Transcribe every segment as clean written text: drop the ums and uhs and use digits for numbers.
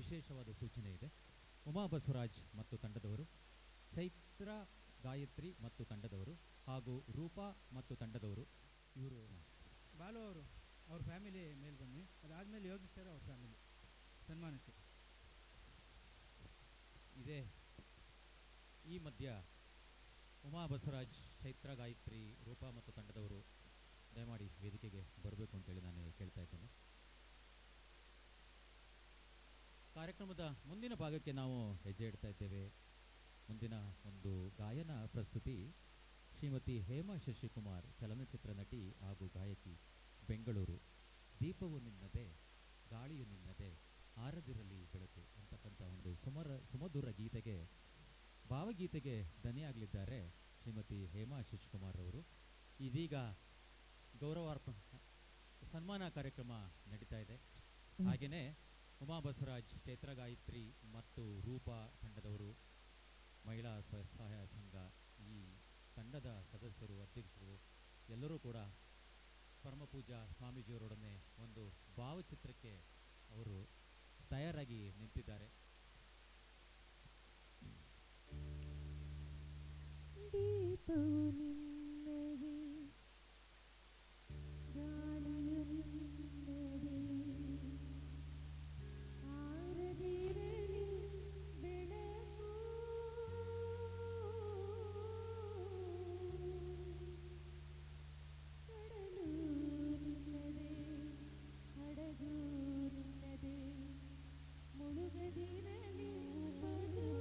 ವಿಶೇಷವಾದ ಸೂಚನೆ ಇದೆ. ಉಮಾ ಬಸವರಾಜ್ ಮತ್ತು ತಂಡದವರು, ಚೈತ್ರ ಗಾಯತ್ರಿ ಮತ್ತು ತಂಡದವರು, ಹಾಗೂ ರೂಪಾ ಮತ್ತು ತಂಡದವರು. ಇವರು ಬಾಲು ಅವರು ಅವ್ರ ಫ್ಯಾಮಿಲಿ ಮೇಲೆ ಬನ್ನಿ. ಅದಾದಮೇಲೆ ಯೋಗೀಶ್ ಸರ್ ಅವ್ರ ಫ್ಯಾಮಿಲಿ ಸನ್ಮಾನಕ್ಕೆ ಇದೆ. ಈ ಮಧ್ಯ ಉಮಾ ಬಸವರಾಜ್, ಚೈತ್ರ ಗಾಯತ್ರಿ, ರೂಪಾ ಮತ್ತು ತಂಡದವರು ದಯಮಾಡಿ ವೇದಿಕೆಗೆ ಬರಬೇಕು ಅಂತೇಳಿ ನಾನು ಕೇಳ್ತಾ ಇದ್ದೇನೆ. ಕಾರ್ಯಕ್ರಮದ ಮುಂದಿನ ಭಾಗಕ್ಕೆ ನಾವು ಹೆಜ್ಜೆ ಇಡ್ತಾ ಇದ್ದೇವೆ. ಮುಂದಿನ ಒಂದು ಗಾಯನ ಪ್ರಸ್ತುತಿ ಶ್ರೀಮತಿ ಹೇಮಾ ಶಶಿಕುಮಾರ್, ಚಲನಚಿತ್ರ ನಟಿ ಹಾಗೂ ಗಾಯಕಿ, ಬೆಂಗಳೂರು. ದೀಪವು ನಿನ್ನದೇ, ಗಾಳಿಯು ನಿನ್ನದೇ, ಆರದಿರಲಿ ಬೆಳಕು ಅಂತಕ್ಕಂಥ ಒಂದು ಸುಮಧುರ ಗೀತೆಗೆ, ಭಾವಗೀತೆಗೆ ದನಿಯಾಗಲಿದ್ದಾರೆ ಶ್ರೀಮತಿ ಹೇಮಾ ಶಶಿಕುಮಾರ್ ಅವರು. ಇದೀಗ ಗೌರವಾರ್ಪಣ ಸನ್ಮಾನ ಕಾರ್ಯಕ್ರಮ ನಡೀತಾ ಇದೆ. ಹಾಗೆಯೇ ಉಮಾ ಬಸವರಾಜ್, ಚೈತ್ರ ಗಾಯತ್ರಿ ಮತ್ತು ರೂಪಾ ತಂಡದವರು, ಮಹಿಳಾ ಸ್ವಸಹಾಯ ಸಂಘ, ಈ ತಂಡದ ಸದಸ್ಯರು, ಅಧ್ಯಕ್ಷರು ಎಲ್ಲರೂ ಕೂಡ ಪರಮಪೂಜ್ಯ ಸ್ವಾಮೀಜಿಯವರೊಡನೆ ಒಂದು ಭಾವಚಿತ್ರಕ್ಕೆ ಅವರು ತಯಾರಾಗಿ ನಿಂತಿದ್ದಾರೆ. ದೀಪವು ನಿನ್ನದೇ, ಗಾಳಿಯು ನಿನ್ನದೇ, ಆರದಿರಲಿ ಬೆಳಕು, ಕಡಲು ನಿನ್ನದೇ, ಹಡಗು ನಿನ್ನದೇ, ಮುಳುಗದಿರಲಿ ಬದುಕು.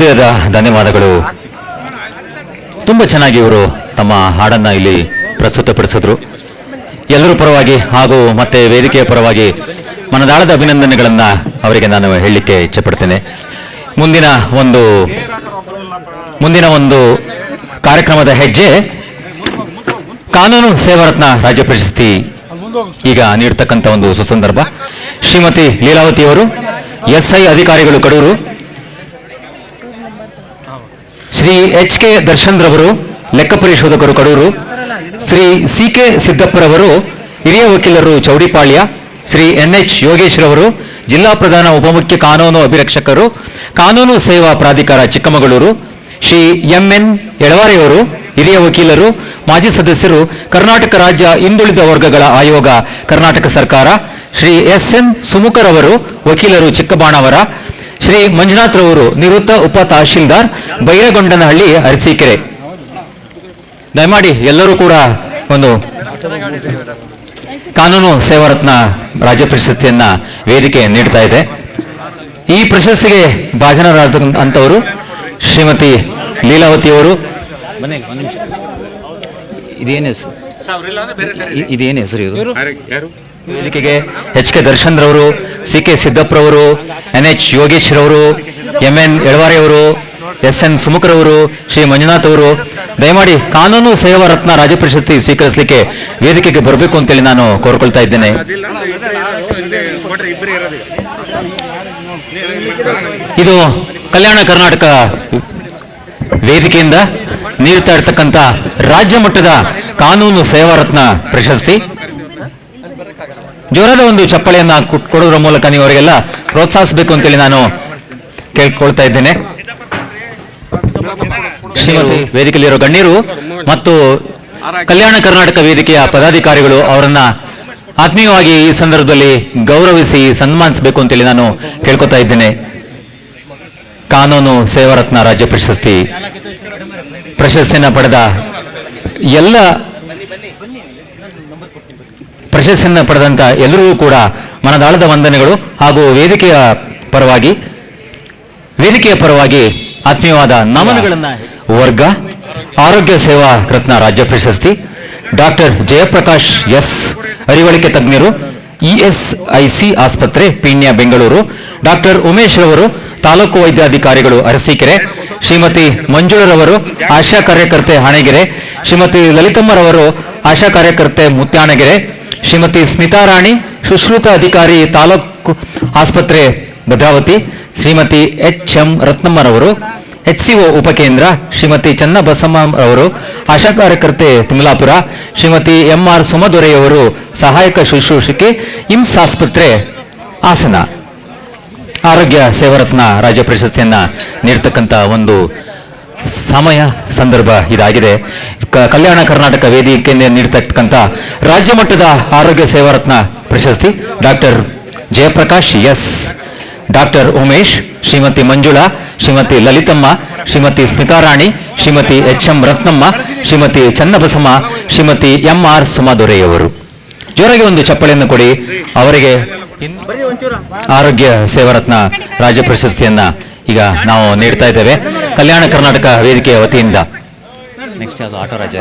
ಹೃದಯದ ಧನ್ಯವಾದಗಳು. ತುಂಬ ಚೆನ್ನಾಗಿ ಇವರು ತಮ್ಮ ಹಾಡನ್ನು ಇಲ್ಲಿ ಪ್ರಸ್ತುತಪಡಿಸಿದ್ರು. ಎಲ್ಲರ ಪರವಾಗಿ ಹಾಗೂ ಮತ್ತೆ ವೇದಿಕೆಯ ಪರವಾಗಿ ಮನದಾಳದ ಅಭಿನಂದನೆಗಳನ್ನು ಅವರಿಗೆ ನಾನು ಹೇಳಲಿಕ್ಕೆ ಇಚ್ಛೆಪಡ್ತೇನೆ. ಮುಂದಿನ ಒಂದು ಕಾರ್ಯಕ್ರಮದ ಹೆಜ್ಜೆ ಕಾನೂನು ಸೇವಾರತ್ನ ರಾಜ್ಯ ಪ್ರಶಸ್ತಿ ಈಗ ನೀಡತಕ್ಕಂಥ ಒಂದು ಸುಸಂದರ್ಭ. ಶ್ರೀಮತಿ ಲೀಲಾವತಿಯವರು, SI ಅಧಿಕಾರಿಗಳು ಕಡೂರು, ಶ್ರೀ HK ದರ್ಶನ್ ರವರು, ಲೆಕ್ಕ ಪರಿಶೋಧಕರು ಕಡೂರು, ಶ್ರೀ CK ಸಿದ್ದಪ್ಪರವರು, ಹಿರಿಯ ವಕೀಲರು ಚೌಡಿಪಾಳ್ಯ, ಶ್ರೀ NH ಯೋಗೇಶ್ ರವರು, ಜಿಲ್ಲಾ ಪ್ರಧಾನ ಉಪಮುಖ್ಯ ಕಾನೂನು ಅಭಿರಕ್ಷಕರು, ಕಾನೂನು ಸೇವಾ ಪ್ರಾಧಿಕಾರ ಚಿಕ್ಕಮಗಳೂರು, ಶ್ರೀ MN ಎಳವಾರೆಯವರು, ಹಿರಿಯ ವಕೀಲರು, ಮಾಜಿ ಸದಸ್ಯರು, ಕರ್ನಾಟಕ ರಾಜ್ಯ ಹಿಂದುಳಿದ ವರ್ಗಗಳ ಆಯೋಗ ಕರ್ನಾಟಕ ಸರ್ಕಾರ, ಶ್ರೀ SN ಸುಮುಖರವರು, ವಕೀಲರು ಚಿಕ್ಕಬಾಣವರ, ಶ್ರೀ ಮಂಜುನಾಥ್ ರವರು, ನಿವೃತ್ತ ಉಪ ತಹಶೀಲ್ದಾರ್, ಬೈರಗೊಂಡನಹಳ್ಳಿ, ಅರಸೀಕೆರೆ. ದಯಮಾಡಿ ಎಲ್ಲರೂ ಕೂಡ ಒಂದು ಕಾನೂನು ಸೇವಾರತ್ನ ರಾಜ್ಯ ಪ್ರಶಸ್ತಿಯನ್ನ ವೇದಿಕೆ ನೀಡ್ತಾ ಇದೆ. ಈ ಪ್ರಶಸ್ತಿಗೆ ಭಾಜನರಾದಂಥವರು ಶ್ರೀಮತಿ ಲೀಲಾವತಿಯವರು. ಇದೇನು ಹೆಸರು? ಇದೇನು ಹೆಸರು ಇದು? ವೇದಿಕೆಗೆ HK ದರ್ಶನ್ ರವರು, CK ಸಿದ್ದಪ್ಪರವರು, NH ಯೋಗೇಶ್ ರವರು, MN ಎಳವಾರೆಯವರು, SN ಸುಮುಖರವರು, ಶ್ರೀ ಮಂಜುನಾಥ್ ಅವರು ದಯಮಾಡಿ ಕಾನೂನು ಸೇವಾ ರತ್ನ ರಾಜ್ಯ ಪ್ರಶಸ್ತಿ ಸ್ವೀಕರಿಸಲಿಕ್ಕೆ ವೇದಿಕೆಗೆ ಬರಬೇಕು ಅಂತೇಳಿ ನಾನು ಕೋರ್ಕೊಳ್ತಾ ಇದ್ದೇನೆ. ಇದು ಕಲ್ಯಾಣ ಕರ್ನಾಟಕ ವೇದಿಕೆಯಿಂದ ನೀಡ್ತಾ ಇರ್ತಕ್ಕಂಥ ರಾಜ್ಯ ಮಟ್ಟದ ಕಾನೂನು ಸೇವಾ ರತ್ನ ಪ್ರಶಸ್ತಿ. ಜೋರಾದ ಒಂದು ಚಪ್ಪಳೆಯನ್ನ ಕೊಡೋದ್ರ ಮೂಲಕ ನೀವು ಅವರಿಗೆಲ್ಲ ಪ್ರೋತ್ಸಾಹಿಸಬೇಕು ಅಂತೇಳಿ ನಾನು ಕೇಳ್ಕೊಳ್ತಾ ಇದ್ದೇನೆ. ಶ್ರೀಮತಿ ವೇದಿಕೆಯಲ್ಲಿರೋ ಗಣ್ಯರು ಮತ್ತು ಕಲ್ಯಾಣ ಕರ್ನಾಟಕ ವೇದಿಕೆಯ ಪದಾಧಿಕಾರಿಗಳು ಅವರನ್ನ ಆತ್ಮೀಯವಾಗಿ ಈ ಸಂದರ್ಭದಲ್ಲಿ ಗೌರವಿಸಿ ಸನ್ಮಾನಿಸಬೇಕು ಅಂತೇಳಿ ನಾನು ಕೇಳ್ಕೊತಾ ಇದ್ದೇನೆ. ಕಾನೂನು ಸೇವಾರತ್ನ ರಾಜ್ಯ ಪ್ರಶಸ್ತಿಯನ್ನು ಪಡೆದ ಎಲ್ಲ ಪ್ರಶಸ್ತಿಯನ್ನು ಪಡೆದಂತ ಎಲ್ಲರಿಗೂ ಕೂಡ ಮನದಾಳದ ವಂದನೆಗಳು ಹಾಗೂ ವೇದಿಕೆಯ ಪರವಾಗಿ ಆತ್ಮೀಯವಾದ ನಮನಗಳನ್ನು. ವರ್ಗ ಆರೋಗ್ಯ ಸೇವಾ ರತ್ನ ರಾಜ್ಯ ಪ್ರಶಸ್ತಿ ಡಾಕ್ಟರ್ ಜಯಪ್ರಕಾಶ್ S, ಅರಿವಳಿಕೆ ತಜ್ಞರು, ESIC ಆಸ್ಪತ್ರೆ ಪೀಣ್ಯ ಬೆಂಗಳೂರು, ಡಾಕ್ಟರ್ ಉಮೇಶ್ ರವರು, ತಾಲೂಕು ವೈದ್ಯಾಧಿಕಾರಿಗಳು ಅರಸೀಕೆರೆ, ಶ್ರೀಮತಿ ಮಂಜುಳರವರು, ಆಶಾ ಕಾರ್ಯಕರ್ತೆ ಹಾಣೆಗೆರೆ, ಶ್ರೀಮತಿ ಲಲಿತಮ್ಮರವರು, ಆಶಾ ಕಾರ್ಯಕರ್ತೆ ಮುತ್ಯಾಣಗೆರೆ, ಶ್ರೀಮತಿ ಸ್ಮಿತಾರಾಣಿ, ಶುಶ್ರೂತ ಅಧಿಕಾರಿ ತಾಲೂಕು ಆಸ್ಪತ್ರೆ ಭದ್ರಾವತಿ, ಶ್ರೀಮತಿ HM ರತ್ನಮ್ಮರವರು, HCO ಉಪಕೇಂದ್ರ, ಶ್ರೀಮತಿ ಚನ್ನಬಸಮ್ಮ ಅವರು, ಆಶಾ ಕಾರ್ಯಕರ್ತೆ ತಿಮ್ಲಾಪುರ, ಶ್ರೀಮತಿ MR ಸುಮದೊರೆಯವರು, ಸಹಾಯಕ ಶುಶ್ರೂಷಕಿ, ಇಮ್ಸ್ ಆಸ್ಪತ್ರೆ ಹಾಸನ. ಆರೋಗ್ಯ ಸೇವಾರತ್ನ ರಾಜ್ಯ ಪ್ರಶಸ್ತಿಯನ್ನ ನೀಡತಕ್ಕಂಥ ಒಂದು ಸಮಯ ಸಂದರ್ಭ ಇದಾಗಿದೆ. ಕಲ್ಯಾಣ ಕರ್ನಾಟಕ ವೇದಿಕೆಯಿಂದ ನೀಡತಕ್ಕಂಥ ರಾಜ್ಯ ಮಟ್ಟದ ಆರೋಗ್ಯ ಸೇವಾರತ್ನ ಪ್ರಶಸ್ತಿ doctor Jayaprakash S, doctor Umesh, Shrimati Manjula, Shrimati Lalithamma, Shrimati Smitharani, Shrimati HM Ratnamma, Shrimati Channabasamma, Shrimati MR ಸುಮದೊರೆಯವರು. ಜೋರಾಗಿ ಒಂದು ಚಪ್ಪಳೆಯನ್ನು ಕೊಡಿ ಅವರಿಗೆ. ಆರೋಗ್ಯ ಸೇವಾರತ್ನ ರಾಜ್ಯ ಪ್ರಶಸ್ತಿಯನ್ನ ಈಗ ನಾವು ನೀಡ್ತಾ ಇದ್ದೇವೆ ಕಲ್ಯಾಣ ಕರ್ನಾಟಕ ವೇದಿಕೆಯ ವತಿಯಿಂದ. ನೆಕ್ಸ್ಟ್ ಯಾವುದು? ಆಟೋ ರಾಜ್ಯ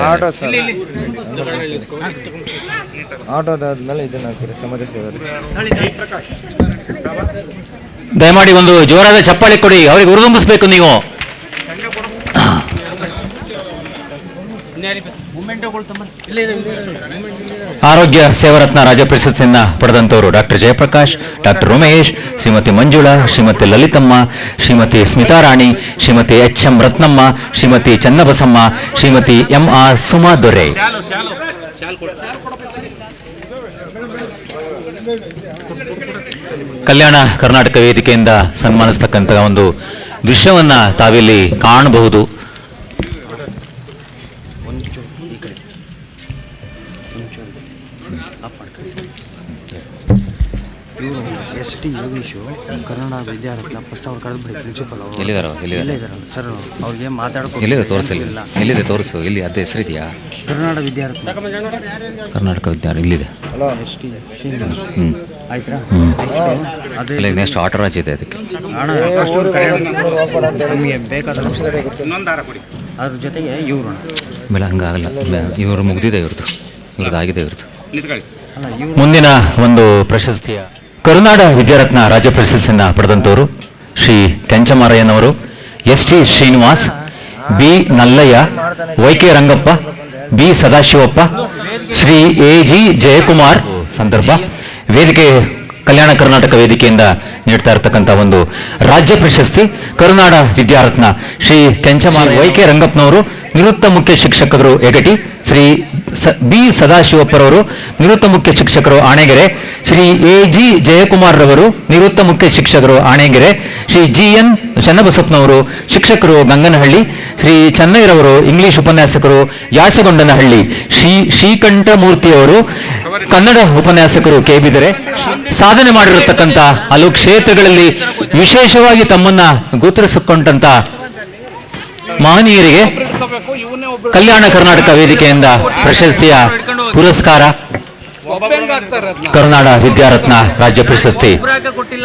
ಆಟೋದಾದ್ಮೇಲೆ ಇದನ್ನ ಸಮಾಜ ಸೇವೆ. ದಯಮಾಡಿ ಒಂದು ಜೋರಾದ ಚಪ್ಪಾಳೆ ಕೊಡಿ, ಅವರಿಗೆ ಹುರಿದುಂಬಿಸ್ಬೇಕು ನೀವು. ಆರೋಗ್ಯ ಸೇವಾರತ್ನ ರಾಜ್ಯ ಪ್ರಶಸ್ತಿಯನ್ನ ಪಡೆದಂತವರು doctor Jayaprakash, doctor Umesh, Shrimati Manjula, Shrimati Lalithamma, Shrimati Smitharani, Shrimati HM Ratnamma, Shrimati Channabasamma, Shrimati MR Sumadore. Kalyana Karnataka ವೇದಿಕೆಯಿಂದ ಸನ್ಮಾನಿಸ್ತಕ್ಕಂಥ ಒಂದು ದೃಶ್ಯವನ್ನ ತಾವಿಲ್ಲಿ ಕಾಣಬಹುದು. ST ಯೋಗೀಶು ಕನ್ನಡ ವಿದ್ಯಾರತ್ನ ಫಸ್ಟ್ ಅವ್ರು ಕರೆದು ಬಿಡಿ ಪ್ರಿನ್ಸಿಪಲ್ ಅವರು. ಎಲ್ಲಿದ್ದಾರೆ ಸರ್ ಅವ್ರಿಗೆ ಮಾತಾಡ್ಕೊ. ಎಲ್ಲಿದೆ ತೋರಿಸಿಲ್ಲ? ಎಲ್ಲಿದೆ ತೋರಿಸು. ಇಲ್ಲಿ ಅದೇ ಹೆಸರಿದೆಯಾ? ಕನ್ನಡ ವಿದ್ಯಾರತ್ನ ಕರ್ನಾಟಕ ವಿದ್ಯಾರ್ಥಿ ಇಲ್ಲಿದೆ. ಹಲೋ ST ಆಯ್ತಾ ಅದೇ ಇಲ್ಲ ನೆಕ್ಸ್ಟ್ ಆಟೋರಾಜ್ ಇದೆ ಅದಕ್ಕೆ ಹಣ ಫಸ್ಟ್ ನಿಮಗೆ ಬೇಕಾದ ಅದ್ರ ಜೊತೆಗೆ ಇವರು ಬೆಳೆ ಹಂಗಾಗಲ್ಲ ಇವರು ಮುಗ್ದಿದೆ ಇವ್ರದ್ದು ಆಗಿದೆ ಇವ್ರದ್ದು ಅಲ್ಲ ಇವ್ರು ಮುಂದಿನ ಒಂದು ಪ್ರಶಸ್ತಿಯ ಕರುನಾಡ ವಿದ್ಯಾರತ್ನ ರಾಜ್ಯ ಪ್ರಶಸ್ತಿಯನ್ನು ಪಡೆದಂಥವರು ಶ್ರೀ ಕೆಂಚಮಾರಯ್ಯನವರು S T Srinivas B Nallayya Y K Rangappa B Sadashivappa Shri A G Jayakumar ಸಂದರ್ಭ ವೇದಿಕೆ ಕಲ್ಯಾಣ ಕರ್ನಾಟಕ ವೇದಿಕೆಯಿಂದ ನೀಡ್ತಾ ಇರತಕ್ಕಂಥ ಒಂದು ರಾಜ್ಯ ಪ್ರಶಸ್ತಿ ಕರುನಾಡ ವಿದ್ಯಾರತ್ನ ಶ್ರೀ ಕೆಂಚಮಾರ ವೈ ಕೆ ರಂಗಪ್ಪನವರು ನಿವೃತ್ತ ಮುಖ್ಯ ಶಿಕ್ಷಕರು ಯಗಟಿ, ಶ್ರೀ ಬಿ ಸದಾಶಿವಪ್ಪರವರು ನಿವೃತ್ತ ಮುಖ್ಯ ಶಿಕ್ಷಕರು ಆಣೆಗೆರೆ, ಶ್ರೀ ಎ ಜಿ ಜಯಕುಮಾರ್ ರವರು ನಿವೃತ್ತ ಮುಖ್ಯ ಶಿಕ್ಷಕರು ಆಣೆಗೆರೆ, ಶ್ರೀ ಜಿ ಎನ್ ಚನ್ನಬಸಪ್ಪನವರು ಶಿಕ್ಷಕರು ಗಂಗನಹಳ್ಳಿ, ಶ್ರೀ ಚೆನ್ನೈರವರು ಇಂಗ್ಲಿಷ್ ಉಪನ್ಯಾಸಕರು ಯಾಸಗೊಂಡನಹಳ್ಳಿ, ಶ್ರೀ ಶ್ರೀಕಂಠಮೂರ್ತಿಯವರು ಕನ್ನಡ ಉಪನ್ಯಾಸಕರು ಕೆಬಿದರೆ. ಸಾಧನೆ ಮಾಡಿರತಕ್ಕಂಥ ಹಲವು ಕ್ಷೇತ್ರಗಳಲ್ಲಿ ವಿಶೇಷವಾಗಿ ತಮ್ಮನ್ನ ಗುರುತಿಸಿಕೊಂಡಂತ ಮಹನೀಯರಿಗೆ ಕಲ್ಯಾಣ ಕರ್ನಾಟಕ ವೇದಿಕೆಯಿಂದ ಪ್ರಶಸ್ತಿಯ ಪುರಸ್ಕಾರ ಕರುನಾಡ ವಿದ್ಯಾರತ್ನ ರಾಜ್ಯ ಪ್ರಶಸ್ತಿ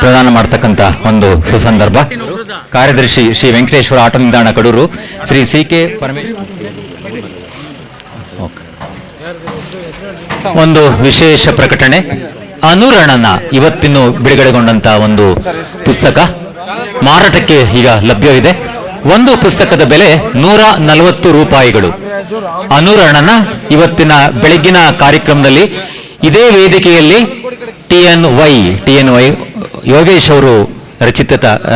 ಪ್ರದಾನ ಮಾಡತಕ್ಕಂಥ ಒಂದು ಸುಸಂದರ್ಭ. ಕಾರ್ಯದರ್ಶಿ ಶ್ರೀ ವೆಂಕಟೇಶ್ವರ ಆಟೋ ನಿಲ್ದಾಣ ಕಡೂರು, ಶ್ರೀ ಸಿ ಕೆ ಪರಮೇಶ್ವರ. ಒಂದು ವಿಶೇಷ ಪ್ರಕಟಣೆ, ಅನುರಣನ ಇವತ್ತಿನ್ನು ಬಿಡುಗಡೆಗೊಂಡಂತ ಒಂದು ಪುಸ್ತಕ ಮಾರಾಟಕ್ಕೆ ಈಗ ಲಭ್ಯವಿದೆ. ಒಂದು ಪುಸ್ತಕದ ಬೆಲೆ 140 ರೂಪಾಯಿಗಳು. ಅನುರಣನ ಇವತ್ತಿನ ಬೆಳಗ್ಗಿನ ಕಾರ್ಯಕ್ರಮದಲ್ಲಿ ಇದೇ ವೇದಿಕೆಯಲ್ಲಿ ಟಿ ಎನ್ ವೈ ಯೋಗೇಶ್ ಅವರು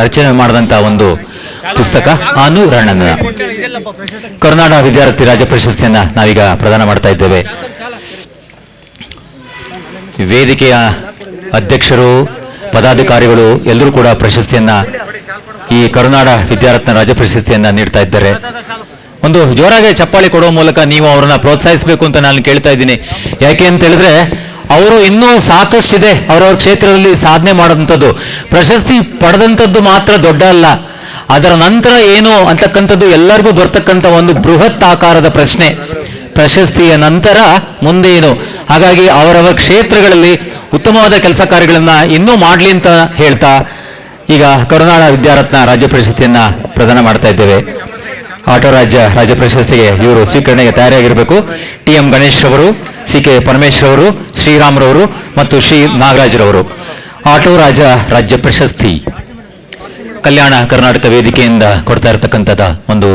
ರಚನೆ ಮಾಡಿದಂತ ಒಂದು ಪುಸ್ತಕ ಅನುರಣನ. ಕರುನಾಡ ವಿದ್ಯಾರ್ಥಿ ರಾಜ್ಯ ಪ್ರಶಸ್ತಿಯನ್ನ ನಾವೀಗ ಪ್ರದಾನ ಮಾಡ್ತಾ ಇದ್ದೇವೆ. ವೇದಿಕೆಯ ಅಧ್ಯಕ್ಷರು, ಪದಾಧಿಕಾರಿಗಳು ಎಲ್ಲರೂ ಕೂಡ ಪ್ರಶಸ್ತಿಯನ್ನ, ಈ ಕರುನಾಡ ವಿದ್ಯಾರತ್ನ ರಾಜ್ಯ ಪ್ರಶಸ್ತಿಯನ್ನ ನೀಡ್ತಾ ಇದ್ದಾರೆ. ಒಂದು ಜೋರಾಗಿ ಚಪ್ಪಾಳಿ ಕೊಡುವ ಮೂಲಕ ನೀವು ಅವರನ್ನ ಪ್ರೋತ್ಸಾಹಿಸಬೇಕು ಅಂತ ನಾನು ಕೇಳ್ತಾ ಇದ್ದೀನಿ. ಯಾಕೆ ಅಂತ ಹೇಳಿದ್ರೆ ಅವರು ಇನ್ನೂ ಸಾಕಷ್ಟಿದೆ ಅವರವ್ರ ಕ್ಷೇತ್ರದಲ್ಲಿ ಸಾಧನೆ ಮಾಡೋದಂಥದ್ದು. ಪ್ರಶಸ್ತಿ ಪಡೆದಂಥದ್ದು ಮಾತ್ರ ದೊಡ್ಡ ಅಲ್ಲ, ಅದರ ನಂತರ ಏನು ಅಂತಕ್ಕಂಥದ್ದು ಎಲ್ಲರಿಗೂ ಬರ್ತಕ್ಕಂಥ ಒಂದು ಬೃಹತ್ ಆಕಾರದ ಪ್ರಶ್ನೆ. ಪ್ರಶಸ್ತಿಯ ನಂತರ ಮುಂದೆ ಏನು? ಹಾಗಾಗಿ ಅವರವರ ಕ್ಷೇತ್ರಗಳಲ್ಲಿ ಉತ್ತಮವಾದ ಕೆಲಸ ಕಾರ್ಯಗಳನ್ನ ಇನ್ನೂ ಮಾಡಲಿ ಅಂತ ಹೇಳ್ತಾ ಈಗ ಕರುನಾಡ ವಿದ್ಯಾರತ್ನ ರಾಜ್ಯ ಪ್ರಶಸ್ತಿಯನ್ನ ಪ್ರದಾನ ಮಾಡ್ತಾ ಇದ್ದೇವೆ. ಆಟೋ ರಾಜ್ಯ ಪ್ರಶಸ್ತಿಗೆ ಇವರು ಸ್ವೀಕರಣೆಗೆ ತಯಾರಾಗಿರಬೇಕು. ಟಿ ಎಂ ಗಣೇಶ್ ರವರು, ಸಿ ಕೆ ಪರಮೇಶ್ವರ್ ಅವರು, ಶ್ರೀರಾಮ್ರವರು ಮತ್ತು ಶ್ರೀ ನಾಗರಾಜ್ರವರು. ಆಟೋ ರಾಜ್ಯ ಪ್ರಶಸ್ತಿ ಕಲ್ಯಾಣ ಕರ್ನಾಟಕ ವೇದಿಕೆಯಿಂದ ಕೊಡ್ತಾ ಇರತಕ್ಕಂಥದ್ದು ಒಂದು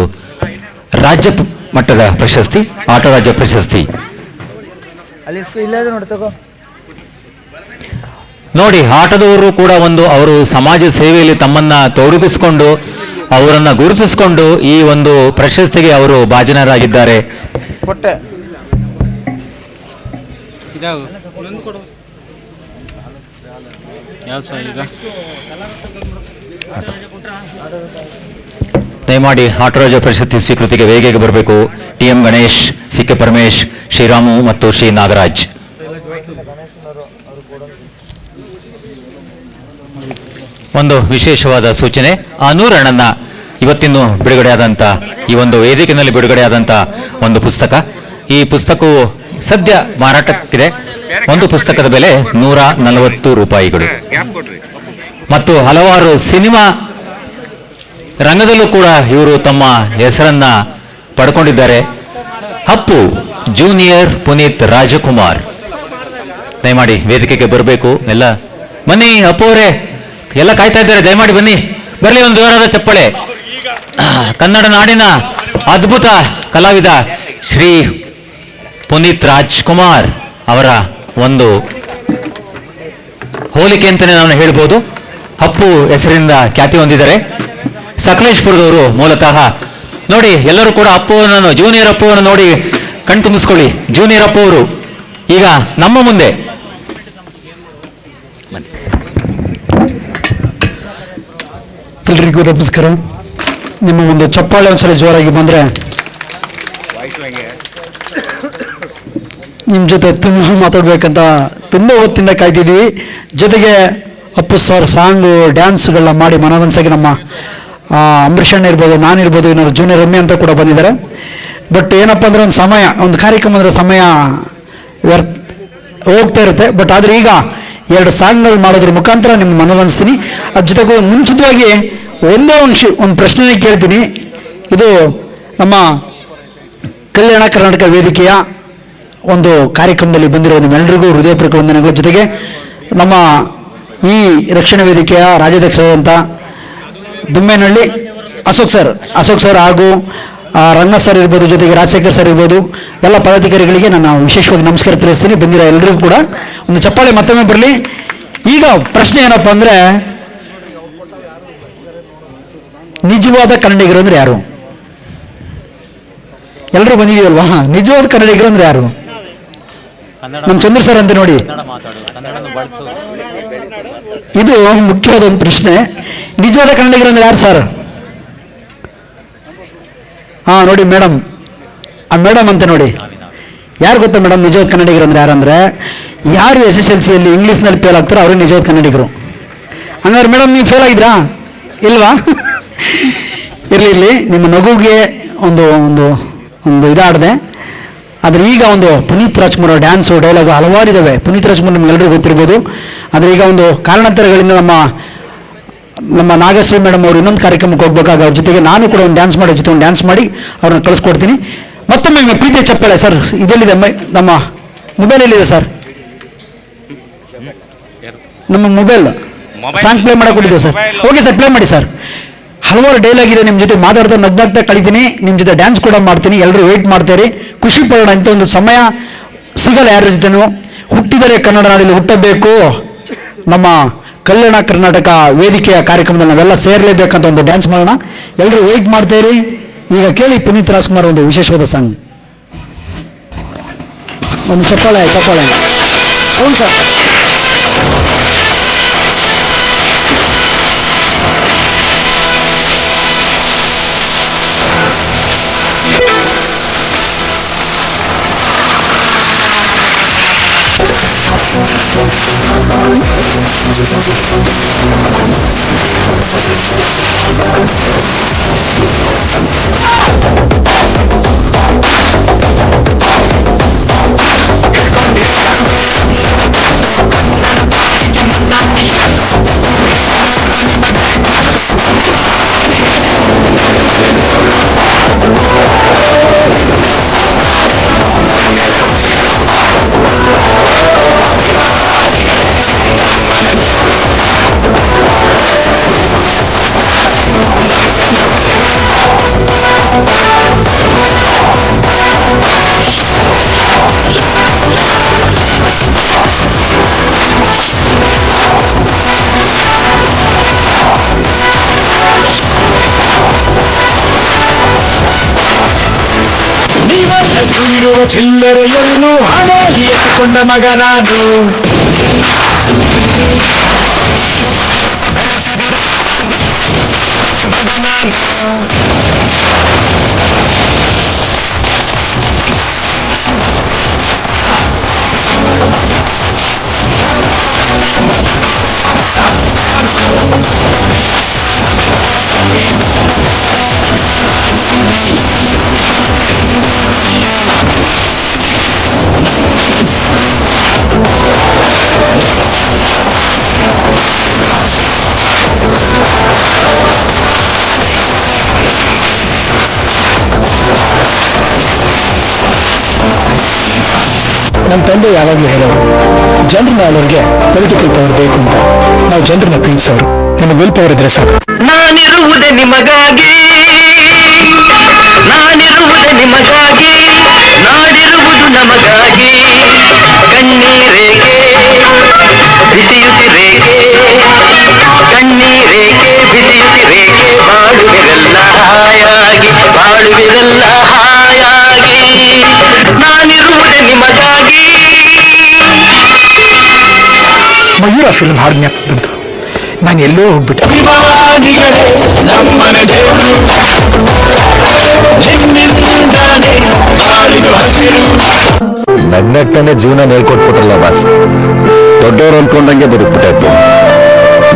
ರಾಜ್ಯ ಮಟ್ಟದ ಪ್ರಶಸ್ತಿ, ಆಟೋ ರಾಜ್ಯ ಪ್ರಶಸ್ತಿ. ನೋಡಿ, ಆಟೋದವರು ಕೂಡ ಅವರು ಸಮಾಜ ಸೇವೆಯಲ್ಲಿ ತಮ್ಮನ್ನ ತೊಡಗಿಸಿಕೊಂಡು ಅವರನ್ನ ಗುರುತಿಸಿಕೊಂಡು ಈ ಒಂದು ಪ್ರಶಸ್ತಿಗೆ ಅವರು ಭಾಜನರಾಗಿದ್ದಾರೆ. ದಯಮಾಡಿ ಆಟೋ ರಾಜ್ಯ ಪ್ರಶಸ್ತಿ ಸ್ವೀಕೃತಿಗೆ ವೇಗಕ್ಕೆ ಬರಬೇಕು. T M Ganesh, C K Paramesh, Sriramu ಮತ್ತು ಶ್ರೀ ನಾಗರಾಜ್. ಒಂದು ವಿಶೇಷವಾದ ಸೂಚನೆ, ಅನುರಣನ ಇವತ್ತಿನ್ನು ಬಿಡುಗಡೆಯಾದಂಥ ಈ ಒಂದು ವೇದಿಕೆಯಲ್ಲಿ ಬಿಡುಗಡೆಯಾದಂಥ ಒಂದು ಪುಸ್ತಕ. ಈ ಪುಸ್ತಕವು ಸದ್ಯ ಮಾರಾಟಕ್ಕಿದೆ. ಒಂದು ಪುಸ್ತಕದ ಬೆಲೆ 140 ರೂಪಾಯಿಗಳು. ಮತ್ತು ಹಲವಾರು ಸಿನಿಮಾ ರಂಗದಲ್ಲೂ ಕೂಡ ಇವರು ತಮ್ಮ ಹೆಸರನ್ನ ಪಡ್ಕೊಂಡಿದ್ದಾರೆ. ಅಪ್ಪು ಜೂನಿಯರ್ ಪುನೀತ್ ರಾಜಕುಮಾರ್. ದಯಮಾಡಿ ವೇದಿಕೆಗೆ ಬರಬೇಕು. ಎಲ್ಲ ಬನ್ನಿ, ಅಪ್ಪು ಅವರೇ ಎಲ್ಲ ಕಾಯ್ತಾ ಇದ್ದಾರೆ, ದಯಮಾಡಿ ಬನ್ನಿ, ಬರಲಿ ಒಂದು ಜೋರಾದ ಚಪ್ಪಳೆ. ಕನ್ನಡ ನಾಡಿನ ಅದ್ಭುತ ಕಲಾವಿದ ಶ್ರೀ ಪುನೀತ್ ರಾಜ್ಕುಮಾರ್ ಅವರ ಒಂದು ಹೋಲಿಕೆ ಅಂತಲೇ ನಾನು ಹೇಳ್ಬೋದು. ಅಪ್ಪು ಹೆಸರಿಂದ ಖ್ಯಾತಿ ಹೊಂದಿದ್ದಾರೆ. ಸಕಲೇಶ್ಪುರದವರು ಮೂಲತಃ. ನೋಡಿ, ಎಲ್ಲರೂ ಕೂಡ ಅಪ್ಪುವನ್ನು, ಜೂನಿಯರ್ ಅಪ್ಪುವನ್ನು ನೋಡಿ ಕಣ್ ತುಂಬಿಸ್ಕೊಳ್ಳಿ. ಜೂನಿಯರ್ ಅಪ್ಪು ಅವರು ಈಗ ನಮ್ಮ ಮುಂದೆ. ಎಲ್ರಿಗೂ ನಮಸ್ಕಾರ. ನಿಮ್ಮ ಒಂದು ಚಪ್ಪಾಳೆ ಒಂದ್ಸಲ ಜೋರಾಗಿ ಬಂದರೆ ನಿಮ್ಮ ಜೊತೆ ತುಂಬ ಮಾತಾಡ್ಬೇಕಂತ ತುಂಬ ಹೊತ್ತಿಂದ ಕಾಯ್ತಿದ್ದೀವಿ. ಜೊತೆಗೆ ಅಪ್ಪು ಸರ್ ಸಾಂಗು ಡ್ಯಾನ್ಸ್ಗಳನ್ನ ಮಾಡಿ ಮನೋರಂಜನೆಗೆ ನಮ್ಮ ಅಂಬರೀಷ್ ಅಣ್ಣ ಇರ್ಬೋದು, ನಾನಿರ್ಬೋದು, ಇನ್ನೊಂದು ಜೂನಿಯರ್ ರಮ್ಯ ಅಂತ ಕೂಡ ಬಂದಿದ್ದಾರೆ. ಬಟ್ ಏನಪ್ಪ ಅಂದರೆ ಒಂದು ಸಮಯ, ಒಂದು ಕಾರ್ಯಕ್ರಮ ಅಂದರೆ ಸಮಯ ಹೋಗ್ತಾ ಇರುತ್ತೆ. ಬಟ್ ಆದರೆ ಈಗ 2 ಸಾಂಗ್ಗಳು ಮಾಡೋದ್ರ ಮುಖಾಂತರ ನಿಮ್ಗೆ ಮನವೊಲಿಸ್ತೀನಿ. ಅದ್ರ ಜೊತೆಗೆ ಮುಂಚಿತವಾಗಿ ಒಂದು ಪ್ರಶ್ನೆ ಕೇಳ್ತೀನಿ. ಇದು ನಮ್ಮ ಕಲ್ಯಾಣ ಕರ್ನಾಟಕ ವೇದಿಕೆಯ ಒಂದು ಕಾರ್ಯಕ್ರಮದಲ್ಲಿ ಬಂದಿರೋ ನಿಮ್ಮೆಲ್ಲರಿಗೂ ಹೃದಯಪೂರ್ವಕ ವಂದನೆಗಳ ಜೊತೆಗೆ ನಮ್ಮ ಈ ರಕ್ಷಣಾ ವೇದಿಕೆಯ ರಾಜ್ಯಾಧ್ಯಕ್ಷರಾದಂಥ ದುಮ್ಮೇನಹಳ್ಳಿ ಅಶೋಕ್ ಸರ್ ಹಾಗೂ ರಂಗ ಸರ್ ಇರ್ಬೋದು, ಜೊತೆಗೆ ರಾಜಶೇಖರ್ ಸರ್ ಇರ್ಬೋದು, ಎಲ್ಲ ಪದಾಧಿಕಾರಿಗಳಿಗೆ ನಾನು ವಿಶೇಷವಾಗಿ ನಮಸ್ಕಾರ ತಿಳಿಸ್ತೀನಿ. ಬಂದಿರೋ ಎಲ್ಲರಿಗೂ ಕೂಡ ಒಂದು ಚಪ್ಪಾಳೆ ಮತ್ತೊಮ್ಮೆ ಬರಲಿ. ಈಗ ಪ್ರಶ್ನೆ ಏನಪ್ಪ ಅಂದರೆ, ನಿಜವಾದ ಕನ್ನಡಿಗರು ಅಂದ್ರೆ ಯಾರು? ಎಲ್ಲರೂ ಬಂದಿದೀವಲ್ವಾ? ನಿಜವಾದ ಕನ್ನಡಿಗರು ಅಂದ್ರೆ ಯಾರು? ನಮ್ಮ ಚಂದ್ರ ಸರ್ ಅಂತ ನೋಡಿ. ಇದು ಮುಖ್ಯವಾದ ಒಂದು ಪ್ರಶ್ನೆ. ನಿಜವಾದ ಕನ್ನಡಿಗರು ಅಂದ್ರೆ ಯಾರು ಸರ್? ನೋಡಿ ಮೇಡಮ್, ಮೇಡಮ್ ಅಂತ ನೋಡಿ. ಯಾರು ಗೊತ್ತಾ ಮೇಡಮ್ ನಿಜವಾದ ಕನ್ನಡಿಗರು ಅಂದ್ರೆ ಯಾರಂದ್ರೆ, ಯಾರು SSLCಯಲ್ಲಿ ಇಂಗ್ಲೀಷ್ನಲ್ಲಿ ಫೇಲ್ ಆಗ್ತಾರೋ ಅವ್ರಿಗೆ ನಿಜವಾದ ಕನ್ನಡಿಗರು. ಹಂಗಾದ್ರೆ ಮೇಡಮ್ ನೀವು ಫೇಲ್ ಆಗಿದ್ರಾ? ಇಲ್ವಾ? ಇರಲಿ, ನಿಮ್ಮ ನಗುಗೆ ಒಂದು ಒಂದು ಒಂದು ಇದಾಡಿದೆ. ಆದರೆ ಈಗ ಒಂದು ಪುನೀತ್ ರಾಜ್ಕುಮಾರ್ ಡ್ಯಾನ್ಸು ಡೈಲಾಗು ಹಲವಾರು ಇದ್ದಾವೆ. ಪುನೀತ್ ರಾಜ್ಕುಮಾರ್ ನಿಮ್ಗೆಲ್ಲರಿಗೂ ಗೊತ್ತಿರ್ಬೋದು. ಆದರೆ ಈಗ ಒಂದು ಕಾರಣಾಂತರಗಳಿಂದ ನಮ್ಮ ನಾಗಶ್ರೀ ಮೇಡಮ್ ಅವರು ಇನ್ನೊಂದು ಕಾರ್ಯಕ್ರಮಕ್ಕೆ ಹೋಗ್ಬೇಕಾಗ ಅವ್ರ ಜೊತೆಗೆ ನಾನು ಕೂಡ ಒಂದು ಡ್ಯಾನ್ಸ್ ಮಾಡೋ ಜೊತೆ ಒಂದು ಡ್ಯಾನ್ಸ್ ಮಾಡಿ ಅವ್ರನ್ನ ಕಳಿಸ್ಕೊಡ್ತೀನಿ. ಮತ್ತೊಮ್ಮೆ ಪ್ರೀತಿಯ ಚಪ್ಪಾಳೆ ಸರ್. ಇದೆಲ್ಲಿದೆ ನಮ್ಮ ಮೊಬೈಲ್ ಎಲ್ಲಿದೆ ಸರ್? ನಮ್ಮ ಮೊಬೈಲ್ ಸಾಂಗ್ ಪ್ಲೇ ಮಾಡಕ್ಕೆ ಸರ್. ಓಕೆ ಸರ್, ಪ್ಲೇ ಮಾಡಿ ಸರ್. ಹಲವಾರು ಡೈಲಾಗ್ ಇದೆ, ನಿಮ್ಮ ಜೊತೆ ಮಾತಾಡ್ತಾ ನಗ್ನಾಗ್ತಾ ಕಳಿತೀನಿ, ನಿಮ್ಮ ಜೊತೆ ಡ್ಯಾನ್ಸ್ ಕೂಡ ಮಾಡ್ತೀನಿ. ಎಲ್ಲರೂ ವೆಯ್ಟ್ ಮಾಡ್ತಾರೆ, ಖುಷಿ ಪಡೋಣ. ಇಂಥ ಒಂದು ಸಮಯ ಸಿಗಲ್ಲ ಯಾರ ಜೊತೆನೂ. ಹುಟ್ಟಿದರೆ ಕನ್ನಡ ನಾಡಿನಲ್ಲಿ ಹುಟ್ಟಬೇಕು. ನಮ್ಮ ಕಲ್ಯಾಣ ಕರ್ನಾಟಕ ವೇದಿಕೆಯ ಕಾರ್ಯಕ್ರಮದಲ್ಲಿ ನಾವೆಲ್ಲ ಸೇರಲೇಬೇಕಂತ ಒಂದು ಡ್ಯಾನ್ಸ್ ಮಾಡೋಣ. ಎಲ್ಲರೂ ವೆಯ್ಟ್ ಮಾಡ್ತೀರಿ. ಈಗ ಕೇಳಿ ಪುನೀತ್ ರಾಜ್ಕುಮಾರ್ ಒಂದು ವಿಶೇಷವಾದ ಸಾಂಗ್. ಒಂದು ಚಪ್ಪಾಳೆ. ಹೌದು ಸರ್. ಚಿಲ್ಲರೆಯನ್ನು ಹಣೆಯಲ್ಲಿ ಎತ್ತಿಕೊಂಡ ಮಗ ನಾನು. ನಮ್ಮ ತಂದೆ ಯಾವಾಗಲೂ ಹೇಳೋರು, ಜನರನ್ನ ಅವ್ರಿಗೆ ಪೊಲಿಟಿಕಲ್ ಪವರ್ ಬೇಕು ಅಂತ. ನಾವು ಜನರನ್ನ ಪ್ರೀತಿಸೋರು. ನನ್ನ ವಿಲ್ ಪವರ್ ಇದ್ರೆ ಸಾಕು. ನಾನಿರುವುದೇ ನಿಮಗಾಗಿ, ನಾಡಿರುವುದು ನಮಗಾಗಿ. ಕಣ್ಣೀರೇಕೆ ಬಿಸಿಯುತ್ತಿರೇಕೆ, ಕಣ್ಣೀರೇಕೆ ಬಿಸಿಯುತ್ತಿರೇಕೆ, ಬಾಳುವಿರಲ್ಲ ಹಾಯಾಗಿ, ಬಾಳುವಿರಲ್ಲ ಹಾಯಾಗಿ. ನಾನಿರುವುದೇ ನಿಮಗಾಗಿ. ಮಯೂರ ಫಿಲ್ಮ್ ಹಾಡು ಜ್ಞಾಪಕ ಬಂತು. ನಾನು ಎಲ್ಲೋ ಹೋಗ್ಬಿಟ್ಟೆ. ನಮ್ಮನೆ ದೇವರು ನಗ್ನಗ್ತಾನೆ ಜೀವನ ಹೇಳ್ಕೊಟ್ಬಿಟ್ರಲ್ಲ ಬಾಸ್. ದೊಡ್ಡವ್ರು ಅನ್ಕೊಂಡಂಗೆ ಬದುಕ್ಬಿಟ್ಟೆ.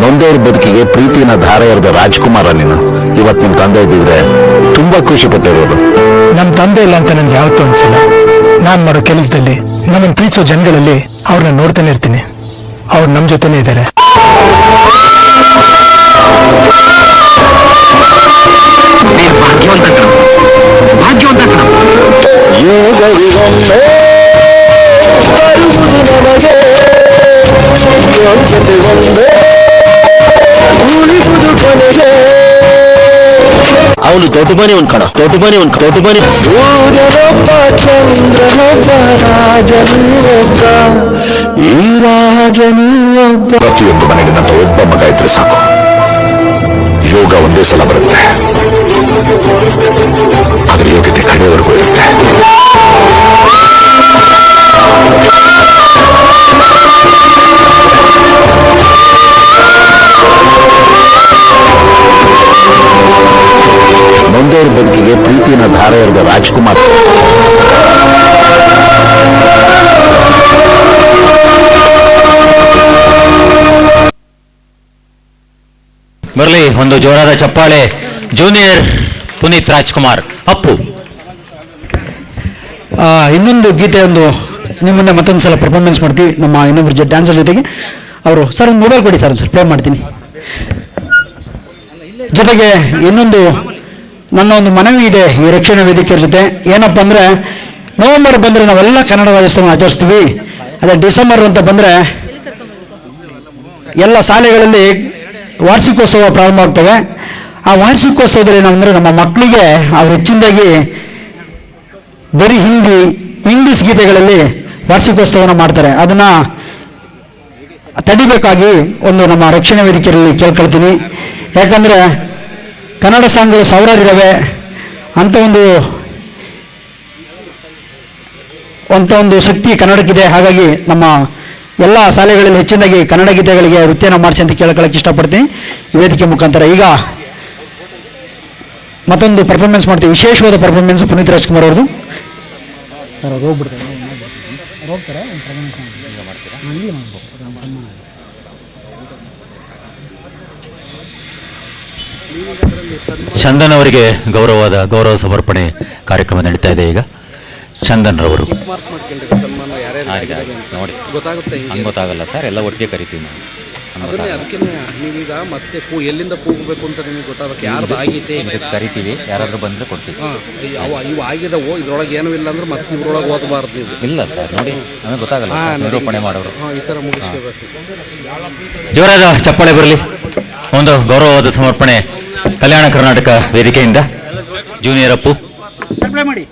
ನೊಂದವ್ರ ಬದುಕಿಗೆ ಪ್ರೀತಿನ ಧಾರ ಎರೆದ ರಾಜ್ಕುಮಾರ ನೀನು. ಇವತ್ತು ನಿಮ್ ತಂದೆ ಇದ್ದಿದ್ರೆ ತುಂಬಾ ಖುಷಿ ಪಟ್ಟಿರೋದು. ನಮ್ಮ ತಂದೆ ಇಲ್ಲ ಅಂತ ನನ್ಗೆ ಯಾವತ್ತೂ ಅನ್ಸಲ್ಲ. ನಾನು ಮಾಡೋ ಕೆಲಸದಲ್ಲಿ ನಮ್ಮನ್ನು ಪ್ರೀತಿಸೋ ಜನಗಳಲ್ಲಿ ಅವ್ರನ್ನ ನೋಡ್ತಾನೆ ಇರ್ತೀನಿ. ಅವ್ರು ನಮ್ಮ ಜೊತೆನೇ ಇದ್ದಾರೆ. ನೀನು ಭಾಗ್ಯವಂತ ಕಣ, ಭಾಗ್ಯವಂತ ಕಣ. ಯೋಗವಿರೊಮ್ಮೆ ಬರುವುದು ನಮಗೆ, ಯೋಗ್ಯತೆ ಒಂದೇ ಉಳಿದುದು ಕೊನೆಗೆ. ಅವನು ದೊಡ್ಡ ಮನೆ ಒಂದು ಕಣ, ದೊಡ್ಡ ಮನೆ ಒಂದು ದೊಡ್ಡ ಮನೆ. ಸೂರ್ಯನೊಬ್ಬ ಚಂದ್ರನೊಬ್ಬ ರಾಜನೂ ಒಬ್ಬ, ಈ ರಾಜನೂ ಒಬ್ಬ. ಪ್ರತಿಯೊಂದು ಮನೆಗೆ ನನ್ನ ಒಬ್ಬ ಮಗ ಇದ್ರೆ ಸಾಕು. ಯೋಗ ಒಂದೇ ಸಲ ಬರುತ್ತೆ, ಅದರ ಯೋಗ್ಯತೆ ಕಡೆಯವರೆಗೂ ಇರುತ್ತೆ. ನೊಂದವ್ರ ಬದುಕಿಗೆ ಪ್ರೀತಿನ ಧಾರೆ ಎರೆದ ರಾಜ್ಕುಮಾರ್. ಬರಲಿ ಒಂದು ಜೋರಾದ ಚಪ್ಪಾಳೆ. ಜೂನಿಯರ್ ಪುನೀತ್ ರಾಜ್ಕುಮಾರ್ ಅಪ್ಪು. ಇನ್ನೊಂದು ಗೀತೆ ಒಂದು ನಿಮ್ಮ ಮುಂದೆ ಮತ್ತೊಂದು ಸಲ ಪರ್ಫಾರ್ಮೆನ್ಸ್ ಮಾಡ್ತೀವಿ ನಮ್ಮ ಇನ್ನೊಬ್ಬರು ಡ್ಯಾನ್ಸರ್ ಜೊತೆಗೆ. ಅವರು ಸರ್ ಒಂದು ಮೊಬೈಲ್ ಕೊಡಿ ಸರ್ ಪ್ಲೇ ಮಾಡ್ತೀನಿ. ಜೊತೆಗೆ ಇನ್ನೊಂದು ನನ್ನ ಒಂದು ಮನವಿ ಇದೆ ಈ ರಕ್ಷಣಾ ವೇದಿಕೆಯರ ಜೊತೆ. ಏನಪ್ಪ ಅಂದರೆ ನವೆಂಬರ್ ಬಂದರೆ ನಾವೆಲ್ಲ ಕನ್ನಡ ರಾಜ್ಯೋತ್ಸವ ಆಚರಿಸ್ತೀವಿ. ಅದೇ ಡಿಸೆಂಬರ್ ಅಂತ ಬಂದರೆ ಎಲ್ಲ ಶಾಲೆಗಳಲ್ಲಿ ವಾರ್ಷಿಕೋತ್ಸವ ಪ್ರಾರಂಭ ಆಗ್ತವೆ. ಆ ವಾರ್ಷಿಕೋತ್ಸವದಲ್ಲಿ ನಾವಂದರೆ ನಮ್ಮ ಮಕ್ಕಳಿಗೆ ಅವ್ರು ಹೆಚ್ಚಿನದಾಗಿ ಬರೀ ಹಿಂದಿ ಇಂಗ್ಲೀಷ್ ಗೀತೆಗಳಲ್ಲಿ ವಾರ್ಷಿಕೋತ್ಸವನ ಮಾಡ್ತಾರೆ. ಅದನ್ನು ತಡಿಬೇಕಾಗಿ ಒಂದು ನಮ್ಮ ರಕ್ಷಣಾ ವೇದಿಕೆಯಲ್ಲಿ ಕೇಳ್ಕೊಳ್ತೀನಿ. ಯಾಕಂದರೆ ಕನ್ನಡ ಸಾಂಗ್ಗಳು ಸಾವಿರಾರು ಇದ್ದಾವೆ. ಅಂಥ ಒಂದು ಶಕ್ತಿ ಕನ್ನಡಕ್ಕಿದೆ. ಹಾಗಾಗಿ ನಮ್ಮ ಎಲ್ಲ ಶಾಲೆಗಳಲ್ಲಿ ಹೆಚ್ಚಿನದಾಗಿ ಕನ್ನಡ ಗೀತೆಗಳಿಗೆ ನೃತ್ಯನ ಮಾಡಿಸಿ ಅಂತ ಕೇಳ್ಕೊಳ್ಳೋಕೆ ಇಷ್ಟಪಡ್ತೀನಿ ಈ ವೇದಿಕೆ ಮುಖಾಂತರ. ಈಗ ಮತ್ತೊಂದು ಪರ್ಫಾರ್ಮೆನ್ಸ್ ಮಾಡ್ತೀವಿ, ವಿಶೇಷವಾದ ಪರ್ಫಾರ್ಮೆನ್ಸ್ ಪುನೀತ್ ರಾಜ್ಕುಮಾರ್ ಅವ್ರದ್ದು. ಸರ್ ಅವ್ರು ಹೋಗ್ಬಿಡ್ತಾರೆ, ಹೋಗ್ತಾರೆ. ಚಂದನ್ ಅವರಿಗೆ ಗೌರವ ಸಮರ್ಪಣೆ ಕಾರ್ಯಕ್ರಮ ನಡೀತಾ ಇದೆ. ಈಗ ಚಂದನ್ ರವರು ನೋಡಿ ಗೊತ್ತಾಗುತ್ತೆ. ಹಂಗೆ ಗೊತ್ತಾಗಲ್ಲ ಸರ್, ಎಲ್ಲ ಒಟ್ಟಿಗೆ ಕರಿತೀವಿ ನಾವು. ಅದಕ್ಕೆ ನೀವೀಗ ಮತ್ತೆ ಎಲ್ಲಿಂದ ಕೂಗಬೇಕು ಅಂತ ನಿಮಗೆ ಗೊತ್ತಾಗಬೇಕು. ಯಾರ್ದು ಆಗೈತೆ ಕರಿತೀವಿ, ಯಾರಾದರೂ ಬಂದರೆ ಕೊಡ್ತೀವಿ. ಇವು ಆಗಿದಾವೋ ಇದ್ರೊಳಗೆ ಏನೂ ಇಲ್ಲ ಅಂದ್ರೆ ಮತ್ತೆ ಇದ್ರೊಳಗೆ ಓದಬಾರ್ದು ನೀವು. ಇಲ್ಲ ಸರ್, ನೋಡಿ ನಮಗೆ ಗೊತ್ತಾಗಲ್ಲ ನಿರೂಪಣೆ ಮಾಡೋರು. ಈ ಥರ ಮುಗಿಸ್ಕೋಬೇಕು. ಜೋರಾದ ಚಪ್ಪಾಳೆ ಬರಲಿ. ಒಂದು ಗೌರವವಾದ ಸಮರ್ಪಣೆ ಕಲ್ಯಾಣ ಕರ್ನಾಟಕ ವೇದಿಕೆಯಿಂದ ಜೂನಿಯರ್ ಅಪ್ಪು. ಮಾಡಿ.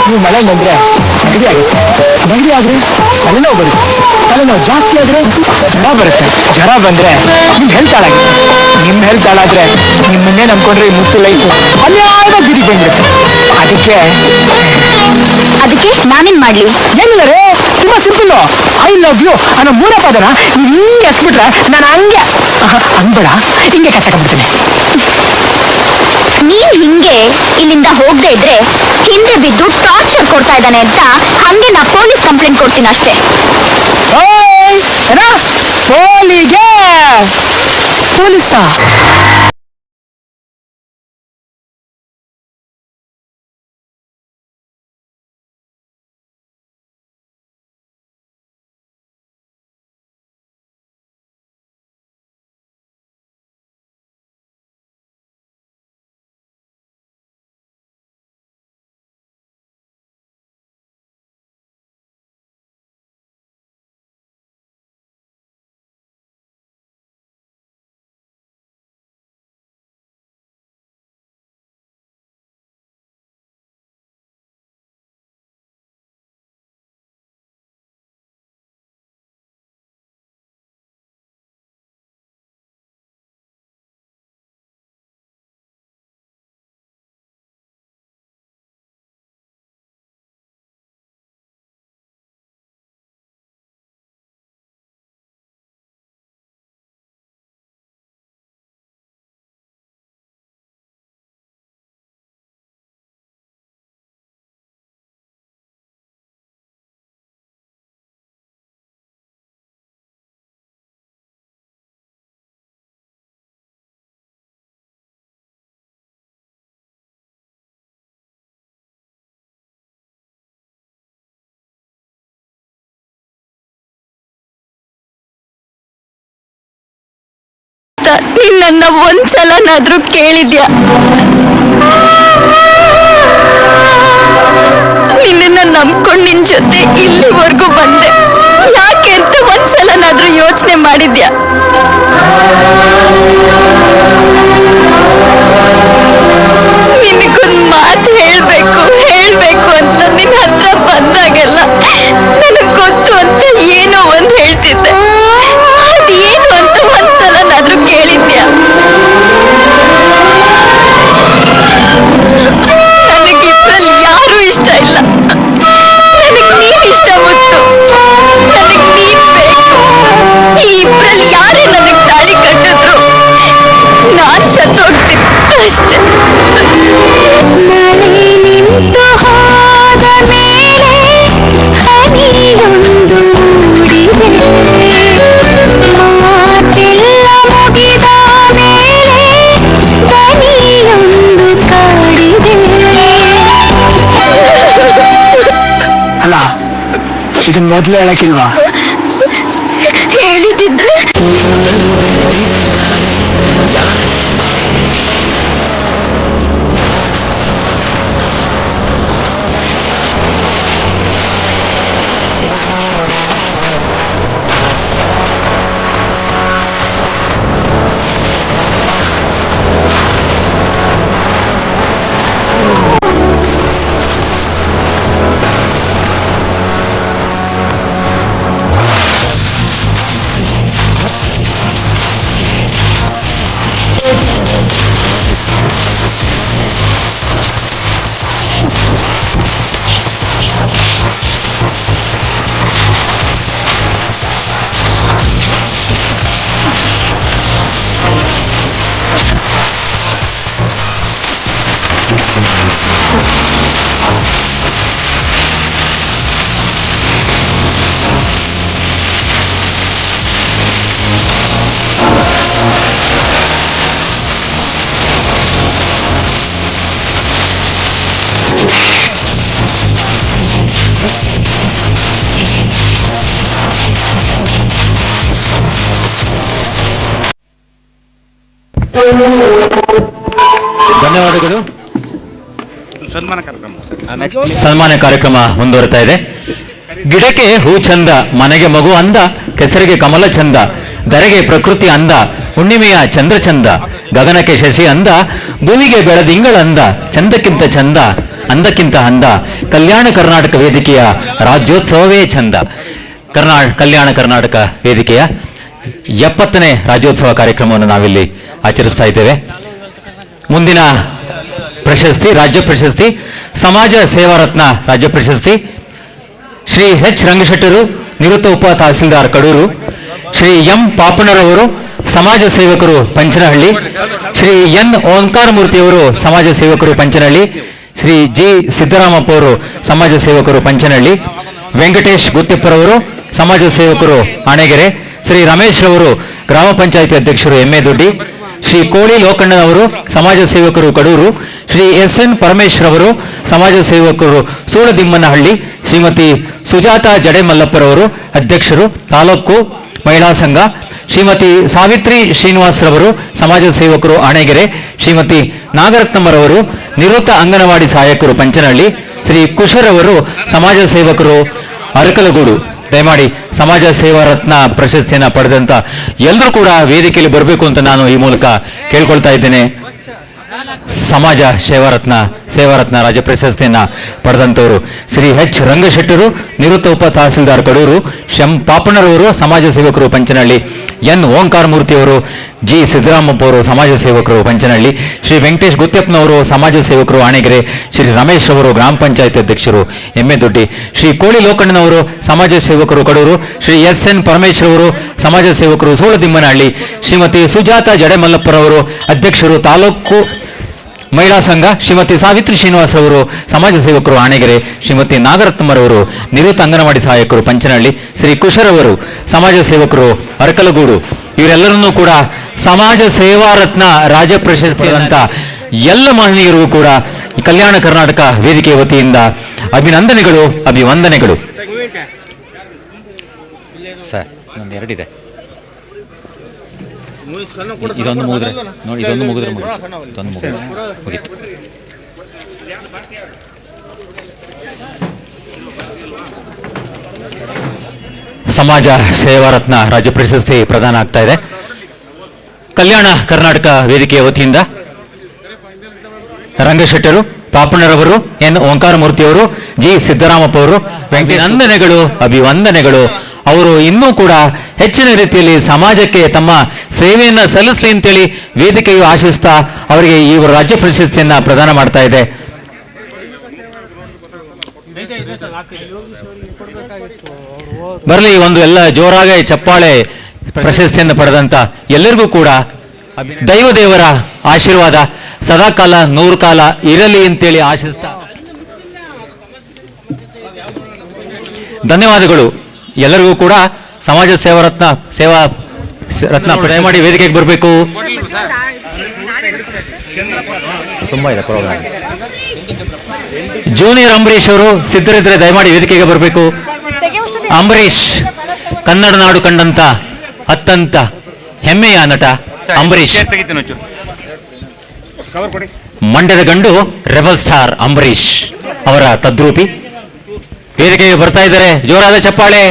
ನೀವು ಮಳೆ ಬಂದ್ರೆ ನೆಗಡಿ ಆಗುತ್ತೆ. ನೆಗಡಿ ಆದ್ರೆ ತಲೆನೋವು ಬರುತ್ತೆ. ತಲೆನೋವು ಜಾಸ್ತಿ ಆದ್ರೆ ಜ್ವರ ಬರುತ್ತೆ. ಜ್ವರ ಬಂದ್ರೆ ನಿಮ್ ಹೆಲ್ತ್ ಹಾಳಾಗುತ್ತೆ. ನಿಮ್ಮ ಹೆಲ್ತ್ ಹಾಳಾದ್ರೆ ನಿಮ್ಮನ್ನೇ ನಂಬ್ಕೊಂಡ್ರೆ ಈ ಮುಚ್ಚು ಲೈಫು ಅನ್ಯಾಯದ ಬಿಡಿ ಬಂದ್ಬಿಡುತ್ತೆ. ಅದಕ್ಕೆ ನಾನೇನ್ ಮಾಡ್ಲಿ? ಏನಿಲ್ಲ ರೇ, ತುಂಬಾ ಸಿಂಪಲ್. ಐ ಲವ್ ಯು ಅನ್ನೋ ಮೂಲ ಪದನ ನೀವು ಹಿಂಗೆ ಎಸ್ಬಿಟ್ರೆ ನಾನು ಹಂಗೆ ಅನ್ಬೇಡ, ಹಿಂಗೆ ಕಚ್ಚಾಕೊಂಡ್ಬಿಡ್ತೀನಿ. ನೀನ್ ಹಿಂಗೆ ಇಲ್ಲಿಂದ ಹೋಗದೆ ಇದ್ರೆ ಹಿಂದೆ ಬಿದ್ದು ಟಾರ್ಚರ್ ಕೊಡ್ತಾ ಇದ್ದಾನೆ ಅಂತ ಹಂಗೆ ನಾ ಪೊಲೀಸ್ ಕಂಪ್ಲೇಂಟ್ ಕೊಡ್ತೀನಿ ಅಷ್ಟೇ. ಪೊಲೀಸಾ? ನಿನ್ನನ್ನ ಒಂದ್ಸಲನಾದ್ರೂ ಕೇಳಿದ್ಯಾ? ನಿನ್ನನ್ನ ನಂಬ್ಕೊಂಡು ನಿನ್ ಜೊತೆ ಇಲ್ಲಿವರೆಗೂ ಬಂದೆ, ಯಾಕೆ ಅಂತ ಒಂದ್ಸಲನಾದ್ರೂ ಯೋಚನೆ ಮಾಡಿದ್ಯಾ? ನಿನಗೊಂದ್ ಮಾತು ಹೇಳ್ಬೇಕು ಅಂತ ನಿನ್ನ ಹತ್ರ ಬಂದಾಗೆಲ್ಲ ನನಗ್ ಗೊತ್ತು ಅಂತ ಏನೋ ಒಂದ್ ಹೇಳ್ತಿದ್ದೆ. ಅದೇನು ಅಂತ ಒಂದ್ಸಲನಾದ್ರೂ ಕೇಳಿದ್ಯಾ? ನನಗಿಬ್ರಲ್ಲಿ ಯಾರೂ ಇಷ್ಟ ಇಲ್ಲ. ನನಗ್ ನೀನ್ ಇಷ್ಟ ಮುತ್ತು, ನನಗ್ ನೀನ್ ಬೇಕು. ಈ ಇಬ್ರಲ್ಲಿ ಯಾರೇ ನನಗ್ ತಾಳಿ ಕಟ್ಟಿದ್ರು ನಾನ್ ಸತ್ತೋಗ್ತೀನಿ ಅಷ್ಟೆ. ಮಳೆ ನಿಂತು ಹೋದ ಮೇಲೆ ಹನಿಯೊಂದು ಮೂಡಿದೆ, ಮಾತೆಲ್ಲ ಮುಗಿದ ಮೇಲೆ ದನಿಯೊಂದು ಕಾಡಿದೆ. ಅಲ್ಲ, ಇದನ್ನ ಮೊದಲು ಹೇಳಕ್ಕಿಲ್ವಾ? ಹೇಳಿದಿದ್ರೆ ಧನ್ಯವಾದಗಳು. ಸನ್ಮಾನ ಕಾರ್ಯಕ್ರಮ ಮುಂದುವರಿತಾ ಇದೆ. ಗಿಡಕ್ಕೆ ಹೂ ಚಂದ, ಮನೆಗೆ ಮಗು ಅಂದ, ಕೆಸರಿಗೆ ಕಮಲ ಚಂದ, ಧರೆಗೆ ಪ್ರಕೃತಿ ಅಂದ, ಹುಣ್ಣಿಮೆಯ ಚಂದ್ರ ಚಂದ, ಗಗನಕ್ಕೆ ಶಶಿ ಅಂದ, ಭೂಮಿಗೆ ಬೆಳದಿಂಗಳ ಅಂದ, ಚಂದಕ್ಕಿಂತ ಚಂದ, ಅಂದಕ್ಕಿಂತ ಅಂದ, ಕಲ್ಯಾಣ ಕರ್ನಾಟಕ ವೇದಿಕೆಯ ರಾಜ್ಯೋತ್ಸವವೇ ಚಂದ. ಕಲ್ಯಾಣ ಕರ್ನಾಟಕ ವೇದಿಕೆಯ 70ನೇ ರಾಜ್ಯೋತ್ಸವ ಕಾರ್ಯಕ್ರಮವನ್ನು ನಾವಿಲ್ಲಿ ಆಚರಿಸ್ತಾ ಇದ್ದೇವೆ. ಮುಂದಿನ ಪ್ರಶಸ್ತಿ, ರಾಜ್ಯ ಪ್ರಶಸ್ತಿ, ಸಮಾಜ ಸೇವಾ ರತ್ನ ರಾಜ್ಯ ಪ್ರಶಸ್ತಿ ಶ್ರೀ ಎಚ್ ರಂಗಶೆಟ್ಟರು, ನಿವೃತ್ತ ಉಪ ತಹಸೀಲ್ದಾರ್ ಕಡೂರು, ಶ್ರೀ ಎಂ ಪಾಪಣ್ಣರವರು, ಸಮಾಜ ಸೇವಕರು ಪಂಚನಹಳ್ಳಿ, ಶ್ರೀ ಎನ್ ಓಂಕಾರಮೂರ್ತಿಯವರು, ಸಮಾಜ ಸೇವಕರು ಪಂಚನಹಳ್ಳಿ, ಶ್ರೀ ಜಿ ಸಿದ್ದರಾಮಪ್ಪ ಅವರು, ಸಮಾಜ ಸೇವಕರು ಪಂಚನಹಳ್ಳಿ, ವೆಂಕಟೇಶ್ ಗುತ್ತಿಪ್ಪರವರು, ಸಮಾಜ ಸೇವಕರು ಆಣೆಗೆರೆ, ಶ್ರೀ ರಮೇಶ್ ರವರು, ಗ್ರಾಮ ಪಂಚಾಯಿತಿ ಅಧ್ಯಕ್ಷರು ಎಮ್ಮೆದೊಡ್ಡಿ, ಶ್ರೀ ಕೋಳಿ ಲೋಕಣ್ಣನವರು, ಸಮಾಜ ಸೇವಕರು ಕಡೂರು, ಶ್ರೀ ಎಸ್ ಎನ್ ಪರಮೇಶ್ ರವರು, ಸಮಾಜ ಸೇವಕರು ಸೂಳದಿಮ್ಮನಹಳ್ಳಿ, ಶ್ರೀಮತಿ ಸುಜಾತಾ ಜಡೆಮಲ್ಲಪ್ಪರವರು, ಅಧ್ಯಕ್ಷರು ತಾಲೂಕು ಮಹಿಳಾ ಸಂಘ, ಶ್ರೀಮತಿ ಸಾವಿತ್ರಿ ಶ್ರೀನಿವಾಸ್ ರವರು, ಸಮಾಜ ಸೇವಕರು ಆಣೆಗೆರೆ, ಶ್ರೀಮತಿ ನಾಗರತ್ನಮ್ಮರವರು, ನಿವೃತ್ತ ಅಂಗನವಾಡಿ ಸಹಾಯಕರು ಪಂಚನಹಳ್ಳಿ, ಶ್ರೀ ಕುಶರವರು, ಸಮಾಜ ಸೇವಕರು ಅರಕಲಗೂಡು. ದಯಮಾಡಿ ಸಮಾಜ ಸೇವಾ ರತ್ನ ಪ್ರಶಸ್ತಿಯನ್ನು ಪಡೆದಂತ ಎಲ್ಲರೂ ಕೂಡ ವೇದಿಕೆಯಲ್ಲಿ ಬರಬೇಕು ಅಂತ ನಾನು ಈ ಮೂಲಕ ಕೇಳ್ಕೊಳ್ತಾ ಇದ್ದೇನೆ. ಸಮಾಜ ಸೇವಾರತ್ನ ರಾಜ್ಯ ಪ್ರಶಸ್ತಿಯನ್ನ ಪಡೆದಂತವರು ಶ್ರೀ ಎಚ್ ರಂಗಶೆಟ್ಟರು, ನಿವೃತ್ತ ಉಪ ತಹಸೀಲ್ದಾರ್ ಕಡೂರು, ಎಂ ಪಾಪಣ್ಣರವರು, ಸಮಾಜ ಸೇವಕರು ಪಂಚನಹಳ್ಳಿ, ಎನ್ ಓಂಕಾರಮೂರ್ತಿಯವರು, ಜಿ ಸಿದ್ದರಾಮಪ್ಪ ಅವರು, ಸಮಾಜ ಸೇವಕರು ಪಂಚನಹಳ್ಳಿ, ಶ್ರೀ ವೆಂಕಟೇಶ್ ಗುತ್ತೆಪ್ಪನವರು, ಸಮಾಜ ಸೇವಕರು ಆಣೆಗೆರೆ, ಶ್ರೀ ರಮೇಶ್ ಅವರು, ಗ್ರಾಮ ಪಂಚಾಯತ್ ಅಧ್ಯಕ್ಷರು ಎಮ್ಮೆದೊಡ್ಡಿ, ಶ್ರೀ ಕೋಳಿ ಲೋಕಣ್ಣನವರು, ಸಮಾಜ ಸೇವಕರು ಕಡೂರು, ಶ್ರೀ ಎಸ್ ಎನ್ ಪರಮೇಶ್ ರವರು, ಸಮಾಜ ಸೇವಕರು ಸೂಳದಿಮ್ಮನಹಳ್ಳಿ, ಶ್ರೀಮತಿ ಸುಜಾತಾ ಜಡೆಮಲ್ಲಪ್ಪರವರು, ಅಧ್ಯಕ್ಷರು ತಾಲೂಕು ಮಹಿಳಾ ಸಂಘ, ಶ್ರೀಮತಿ ಸಾವಿತ್ರಿ ಶ್ರೀನಿವಾಸ್ ಅವರು, ಸಮಾಜ ಸೇವಕರು ಆಣೆಗೆರೆ, ಶ್ರೀಮತಿ ನಾಗರತ್ನಮ್ಮರವರು, ನಿವೃತ್ತ ಅಂಗನವಾಡಿ ಸಹಾಯಕರು ಪಂಚನಹಳ್ಳಿ, ಶ್ರೀ ಕುಶರವರು, ಸಮಾಜ ಸೇವಕರು ಅರಕಲಗೂಡು. ಇವರೆಲ್ಲರನ್ನೂ ಕೂಡ ಸಮಾಜ ಸೇವಾ ರತ್ನ ರಾಜ್ಯ ಪ್ರಶಸ್ತಿ ಅಂತ ಎಲ್ಲ ಮಹನೀಯರಿಗೂ ಕೂಡ ಕಲ್ಯಾಣ ಕರ್ನಾಟಕ ವೇದಿಕೆ ವತಿಯಿಂದ ಅಭಿನಂದನೆಗಳು, ಅಭಿವಂದನೆಗಳು. ಸರ್, ಇನ್ನೊಂದು ಎರಡಿದೆ. ಇದೊಂದು ಮುಗಿದ್ರೆ ನೋಡಿ, ಇದೊಂದು ಮುಗಿದ್ರೆ ಮುಗೀತು. ಇದೊಂದು ಮುಗೀತು. ಸಮಾಜ ಸೇವಾ ರತ್ನ ರಾಜ್ಯ ಪ್ರಶಸ್ತಿ ಪ್ರದಾನ ಆಗ್ತಾ ಇದೆ. ಕಲ್ಯಾಣ ಕರ್ನಾಟಕ ವೇದಿಕೆಯ ವತಿಯಿಂದ ರಂಗಶೆಟ್ಟರು, ಪಾಪಣ್ಣರವರು, ಎನ್ ಓಂಕಾರಮೂರ್ತಿಯವರು, ಜಿ ಸಿದ್ದರಾಮಪ್ಪ ಅವರು, ವಂದನೆಗಳು, ಅಭಿವಂದನೆಗಳು. ಅವರು ಇನ್ನೂ ಕೂಡ ಹೆಚ್ಚಿನ ರೀತಿಯಲ್ಲಿ ಸಮಾಜಕ್ಕೆ ತಮ್ಮ ಸೇವೆಯನ್ನು ಸಲ್ಲಿಸಲಿ ಅಂತೇಳಿ ವೇದಿಕೆಯು ಆಶಿಸ್ತಾ ಅವರಿಗೆ ಈ ರಾಜ್ಯ ಪ್ರಶಸ್ತಿಯನ್ನ ಪ್ರದಾನ ಮಾಡ್ತಾ ಇದೆ. ಬರಲಿ ಒಂದು ಎಲ್ಲ ಜೋರಾಗಿ ಚಪ್ಪಾಳೆ ಪ್ರಶಸ್ತಿಯನ್ನು ಪಡೆದಂತ ಎಲ್ಲರಿಗೂ ಕೂಡ ದೈವದೇವರ ಆಶೀರ್ವಾದ ಸದಾಕಾಲ 100 ಕಾಲ ಇರಲಿ ಅಂತೇಳಿ ಆಶಿಸ್ತಾ ಧನ್ಯವಾದಗಳು. ಎಲ್ಲರಿಗೂ ಕೂಡ ಸಮಾಜ ಸೇವಾ ರತ್ನ ದಯಮಾಡಿ ವೇದಿಕೆಗೆ ಬರಬೇಕು. ತುಂಬಾ ಇದೆ ಪ್ರೋಗ್ರಾಮ್. ಜೂನಿಯರ್ ಅಂಬರೀಷ್ ಅವರು ಸಿದ್ಧರಿದ್ದರೆ ದಯಮಾಡಿ ವೇದಿಕೆಗೆ ಬರಬೇಕು. ಅಂಬರೀಷ್ ಕನ್ನಡ ನಾಡು ಕಂಡಂತ ಅತ್ಯಂತ ಹೆಮ್ಮೆಯ ನಟ ಅಂಬರೀಷ್. ಮಂಡ್ಯದ ಗಂಡು ರೆಬಲ್ ಸ್ಟಾರ್ ಅಂಬರೀಷ್ ಅವರ ತದ್ರೂಪಿ ವೇದಿಕೆಗೆ ಬರ್ತಾ ಇದ್ದಾರೆ. ಜೋರಾದ ಚಪ್ಪಾಳೆ.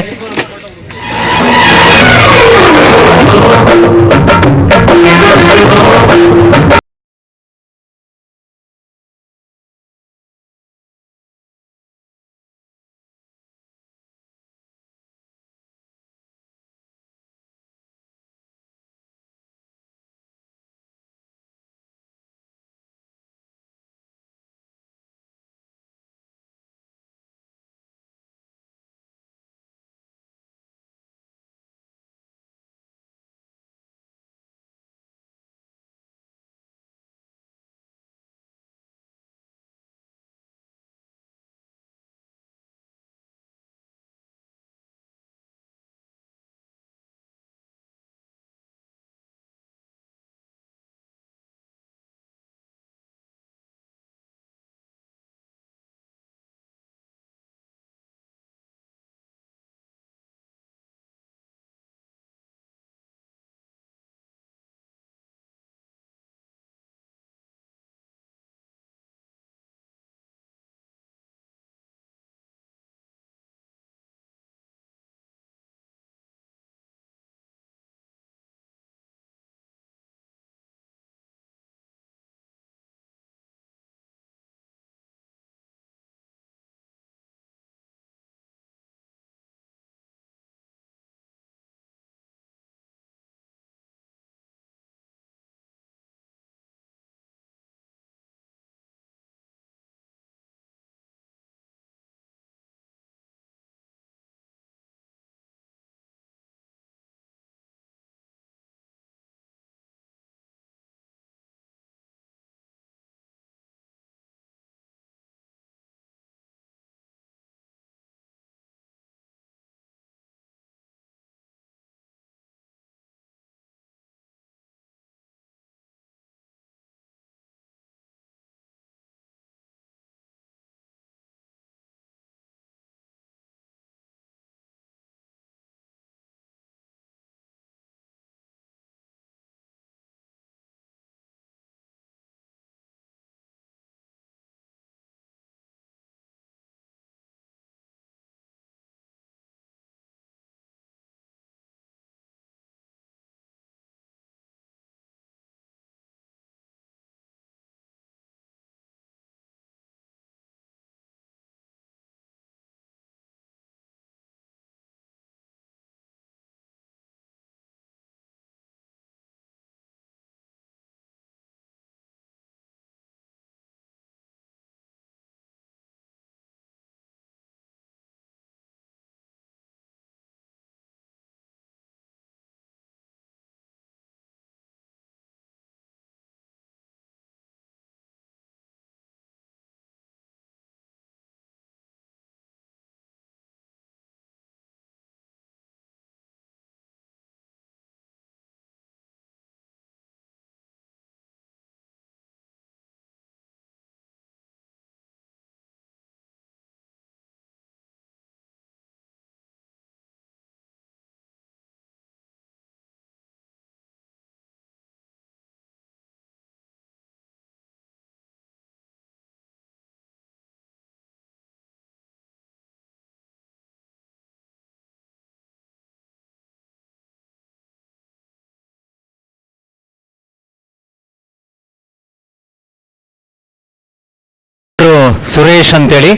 ಸುರೇಶ್ ಅಂತೇಳಿ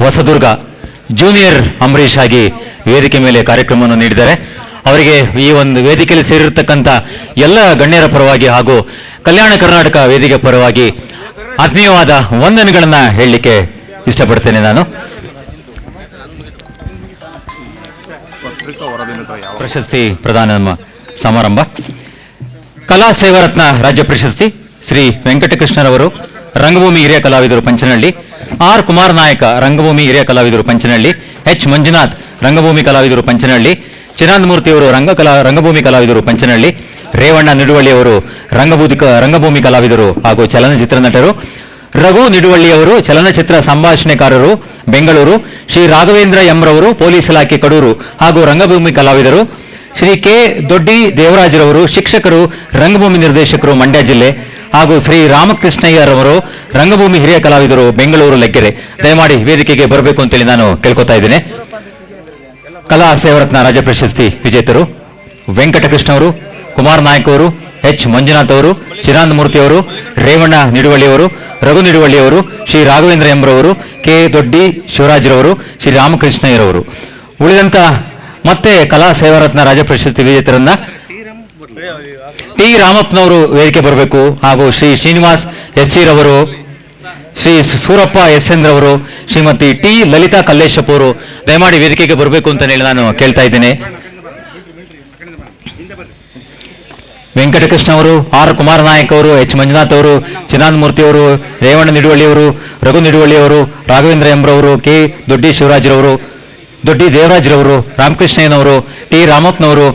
ಹೊಸದುರ್ಗ ಜೂನಿಯರ್ ಅಂಬರೀಷ್ ಆಗಿ ವೇದಿಕೆ ಮೇಲೆ ಕಾರ್ಯಕ್ರಮವನ್ನು ನೀಡಿದ್ದಾರೆ. ಅವರಿಗೆ ಈ ಒಂದು ವೇದಿಕೆಯಲ್ಲಿ ಸೇರಿರ್ತಕ್ಕಂಥ ಎಲ್ಲ ಗಣ್ಯರ ಪರವಾಗಿ ಹಾಗೂ ಕಲ್ಯಾಣ ಕರ್ನಾಟಕ ವೇದಿಕೆ ಪರವಾಗಿ ಆತ್ಮೀಯವಾದ ವಂದನೆಗಳನ್ನು ಹೇಳಲಿಕ್ಕೆ ಇಷ್ಟಪಡ್ತೇನೆ. ನಾನು ಪ್ರಶಸ್ತಿ ಪ್ರದಾನ ಸಮಾರಂಭ ಕಲಾ ಸೇವಾರತ್ನ ರಾಜ್ಯ ಪ್ರಶಸ್ತಿ ಶ್ರೀ ವೆಂಕಟಕೃಷ್ಣರವರು ರಂಗಭೂಮಿ ಹಿರಿಯ ಕಲಾವಿದರು ಪಂಚನಹಳ್ಳಿ, ಆರ್ ಕುಮಾರ್ ನಾಯಕ ರಂಗಭೂಮಿ ಹಿರಿಯ ಕಲಾವಿದರು ಪಂಚನಹಳ್ಳಿ, ಎಚ್ ಮಂಜುನಾಥ್ ರಂಗಭೂಮಿ ಕಲಾವಿದರು ಪಂಚನಹಳ್ಳಿ, ಚಿರಾಂದಮೂರ್ತಿಯವರು ರಂಗಭೂಮಿ ಕಲಾವಿದರು ಪಂಚನಹಳ್ಳಿ, ರೇವಣ್ಣ ನಿಡುವಳ್ಳಿಯವರು ರಂಗಭೂಮಿ ಕಲಾವಿದರು ಹಾಗೂ ಚಲನಚಿತ್ರ ನಟರು, ರಘು ನಿಡುವಳ್ಳಿಯವರು ಚಲನಚಿತ್ರ ಸಂಭಾಷಣೆಕಾರರು ಬೆಂಗಳೂರು, ಶ್ರೀ ರಾಘವೇಂದ್ರ ಎಂರವರು ಪೊಲೀಸ್ ಇಲಾಖೆ ಕಡೂರು ಹಾಗೂ ರಂಗಭೂಮಿ ಕಲಾವಿದರು, ಶ್ರೀ ಕೆ ದೊಡ್ಡಿ ದೇವರಾಜರವರು ಶಿಕ್ಷಕರು ರಂಗಭೂಮಿ ನಿರ್ದೇಶಕರು ಮಂಡ್ಯ ಜಿಲ್ಲೆ ಹಾಗೂ ಶ್ರೀ ರಾಮಕೃಷ್ಣಯ್ಯರವರು ರಂಗಭೂಮಿ ಹಿರಿಯ ಕಲಾವಿದರು ಬೆಂಗಳೂರು ಲೆಗ್ಗೆರೆ. ದಯಮಾಡಿ ವೇದಿಕೆಗೆ ಬರಬೇಕು ಅಂತೇಳಿ ನಾನು ಕೇಳ್ಕೊತಾ ಇದ್ದೇನೆ. ಕಲಾ ಸೇವಾರತ್ನ ರಾಜ್ಯ ಪ್ರಶಸ್ತಿ ವಿಜೇತರು ವೆಂಕಟಕೃಷ್ಣ ಅವರು, ಕುಮಾರ್ ನಾಯಕ್ ಅವರು, ಎಚ್ ಮಂಜುನಾಥ್ ಅವರು, ಚಿರಾಂದಮೂರ್ತಿ ಅವರು, ರೇವಣ್ಣ ನಿಡುವಳ್ಳಿಯವರು, ರಘು ನಿಡುವಳ್ಳಿಯವರು, ಶ್ರೀ ರಾಘವೇಂದ್ರ ಎಂರವರು, ಕೆ ದೊಡ್ಡಿ ಶಿವರಾಜ್ರವರು, ಶ್ರೀ ರಾಮಕೃಷ್ಣಯ್ಯರವರು. ಉಳಿದಂತ ಮತ್ತೆ ಕಲಾ ಸೇವಾರತ್ನ ರಾಜ್ಯ ಪ್ರಶಸ್ತಿ ವಿಜೇತರನ್ನ ಟಿ ರಾಮಪ್ಪನವರು ವೇದಿಕೆ ಬರಬೇಕು ಹಾಗೂ ಶ್ರೀ ಶ್ರೀನಿವಾಸ್ ಎಸ್ ರವರು, ಶ್ರೀ ಸೂರಪ್ಪ ಎಸ್ ಎನ್ ರವರು, ಶ್ರೀಮತಿ ಟಿ ಲಲಿತಾ ಕಲ್ಲೇಶಪ್ಪ ಅವರು ದಯಮಾಡಿ ವೇದಿಕೆಗೆ ಬರಬೇಕು ಅಂತ ಹೇಳಿ ನಾನು ಕೇಳ್ತಾ ಇದ್ದೇನೆ. ವೆಂಕಟಕೃಷ್ಣ ಅವರು, ಆರ್ ಕುಮಾರ್ ನಾಯಕ್ ಅವರು, ಎಚ್ ಮಂಜುನಾಥ್ ಅವರು, ಚಿರಾಂದಮೂರ್ತಿ ಅವರು, ರೇವಣ್ಣ ನಿಡುವಳ್ಳಿಯವರು, ರಘು ನಿಡುವಳ್ಳಿಯವರು, ರಾಘವೇಂದ್ರ ಎಂರವರು, ಕೆ ದೊಡ್ಡಿ ಶಿವರಾಜ್ರವರು, ದೊಡ್ಡಿ ದೇವರಾಜ್ರವರು, ರಾಮಕೃಷ್ಣಯ್ಯನವರು, ಟಿ ರಾಮಪ್ಪನವರು,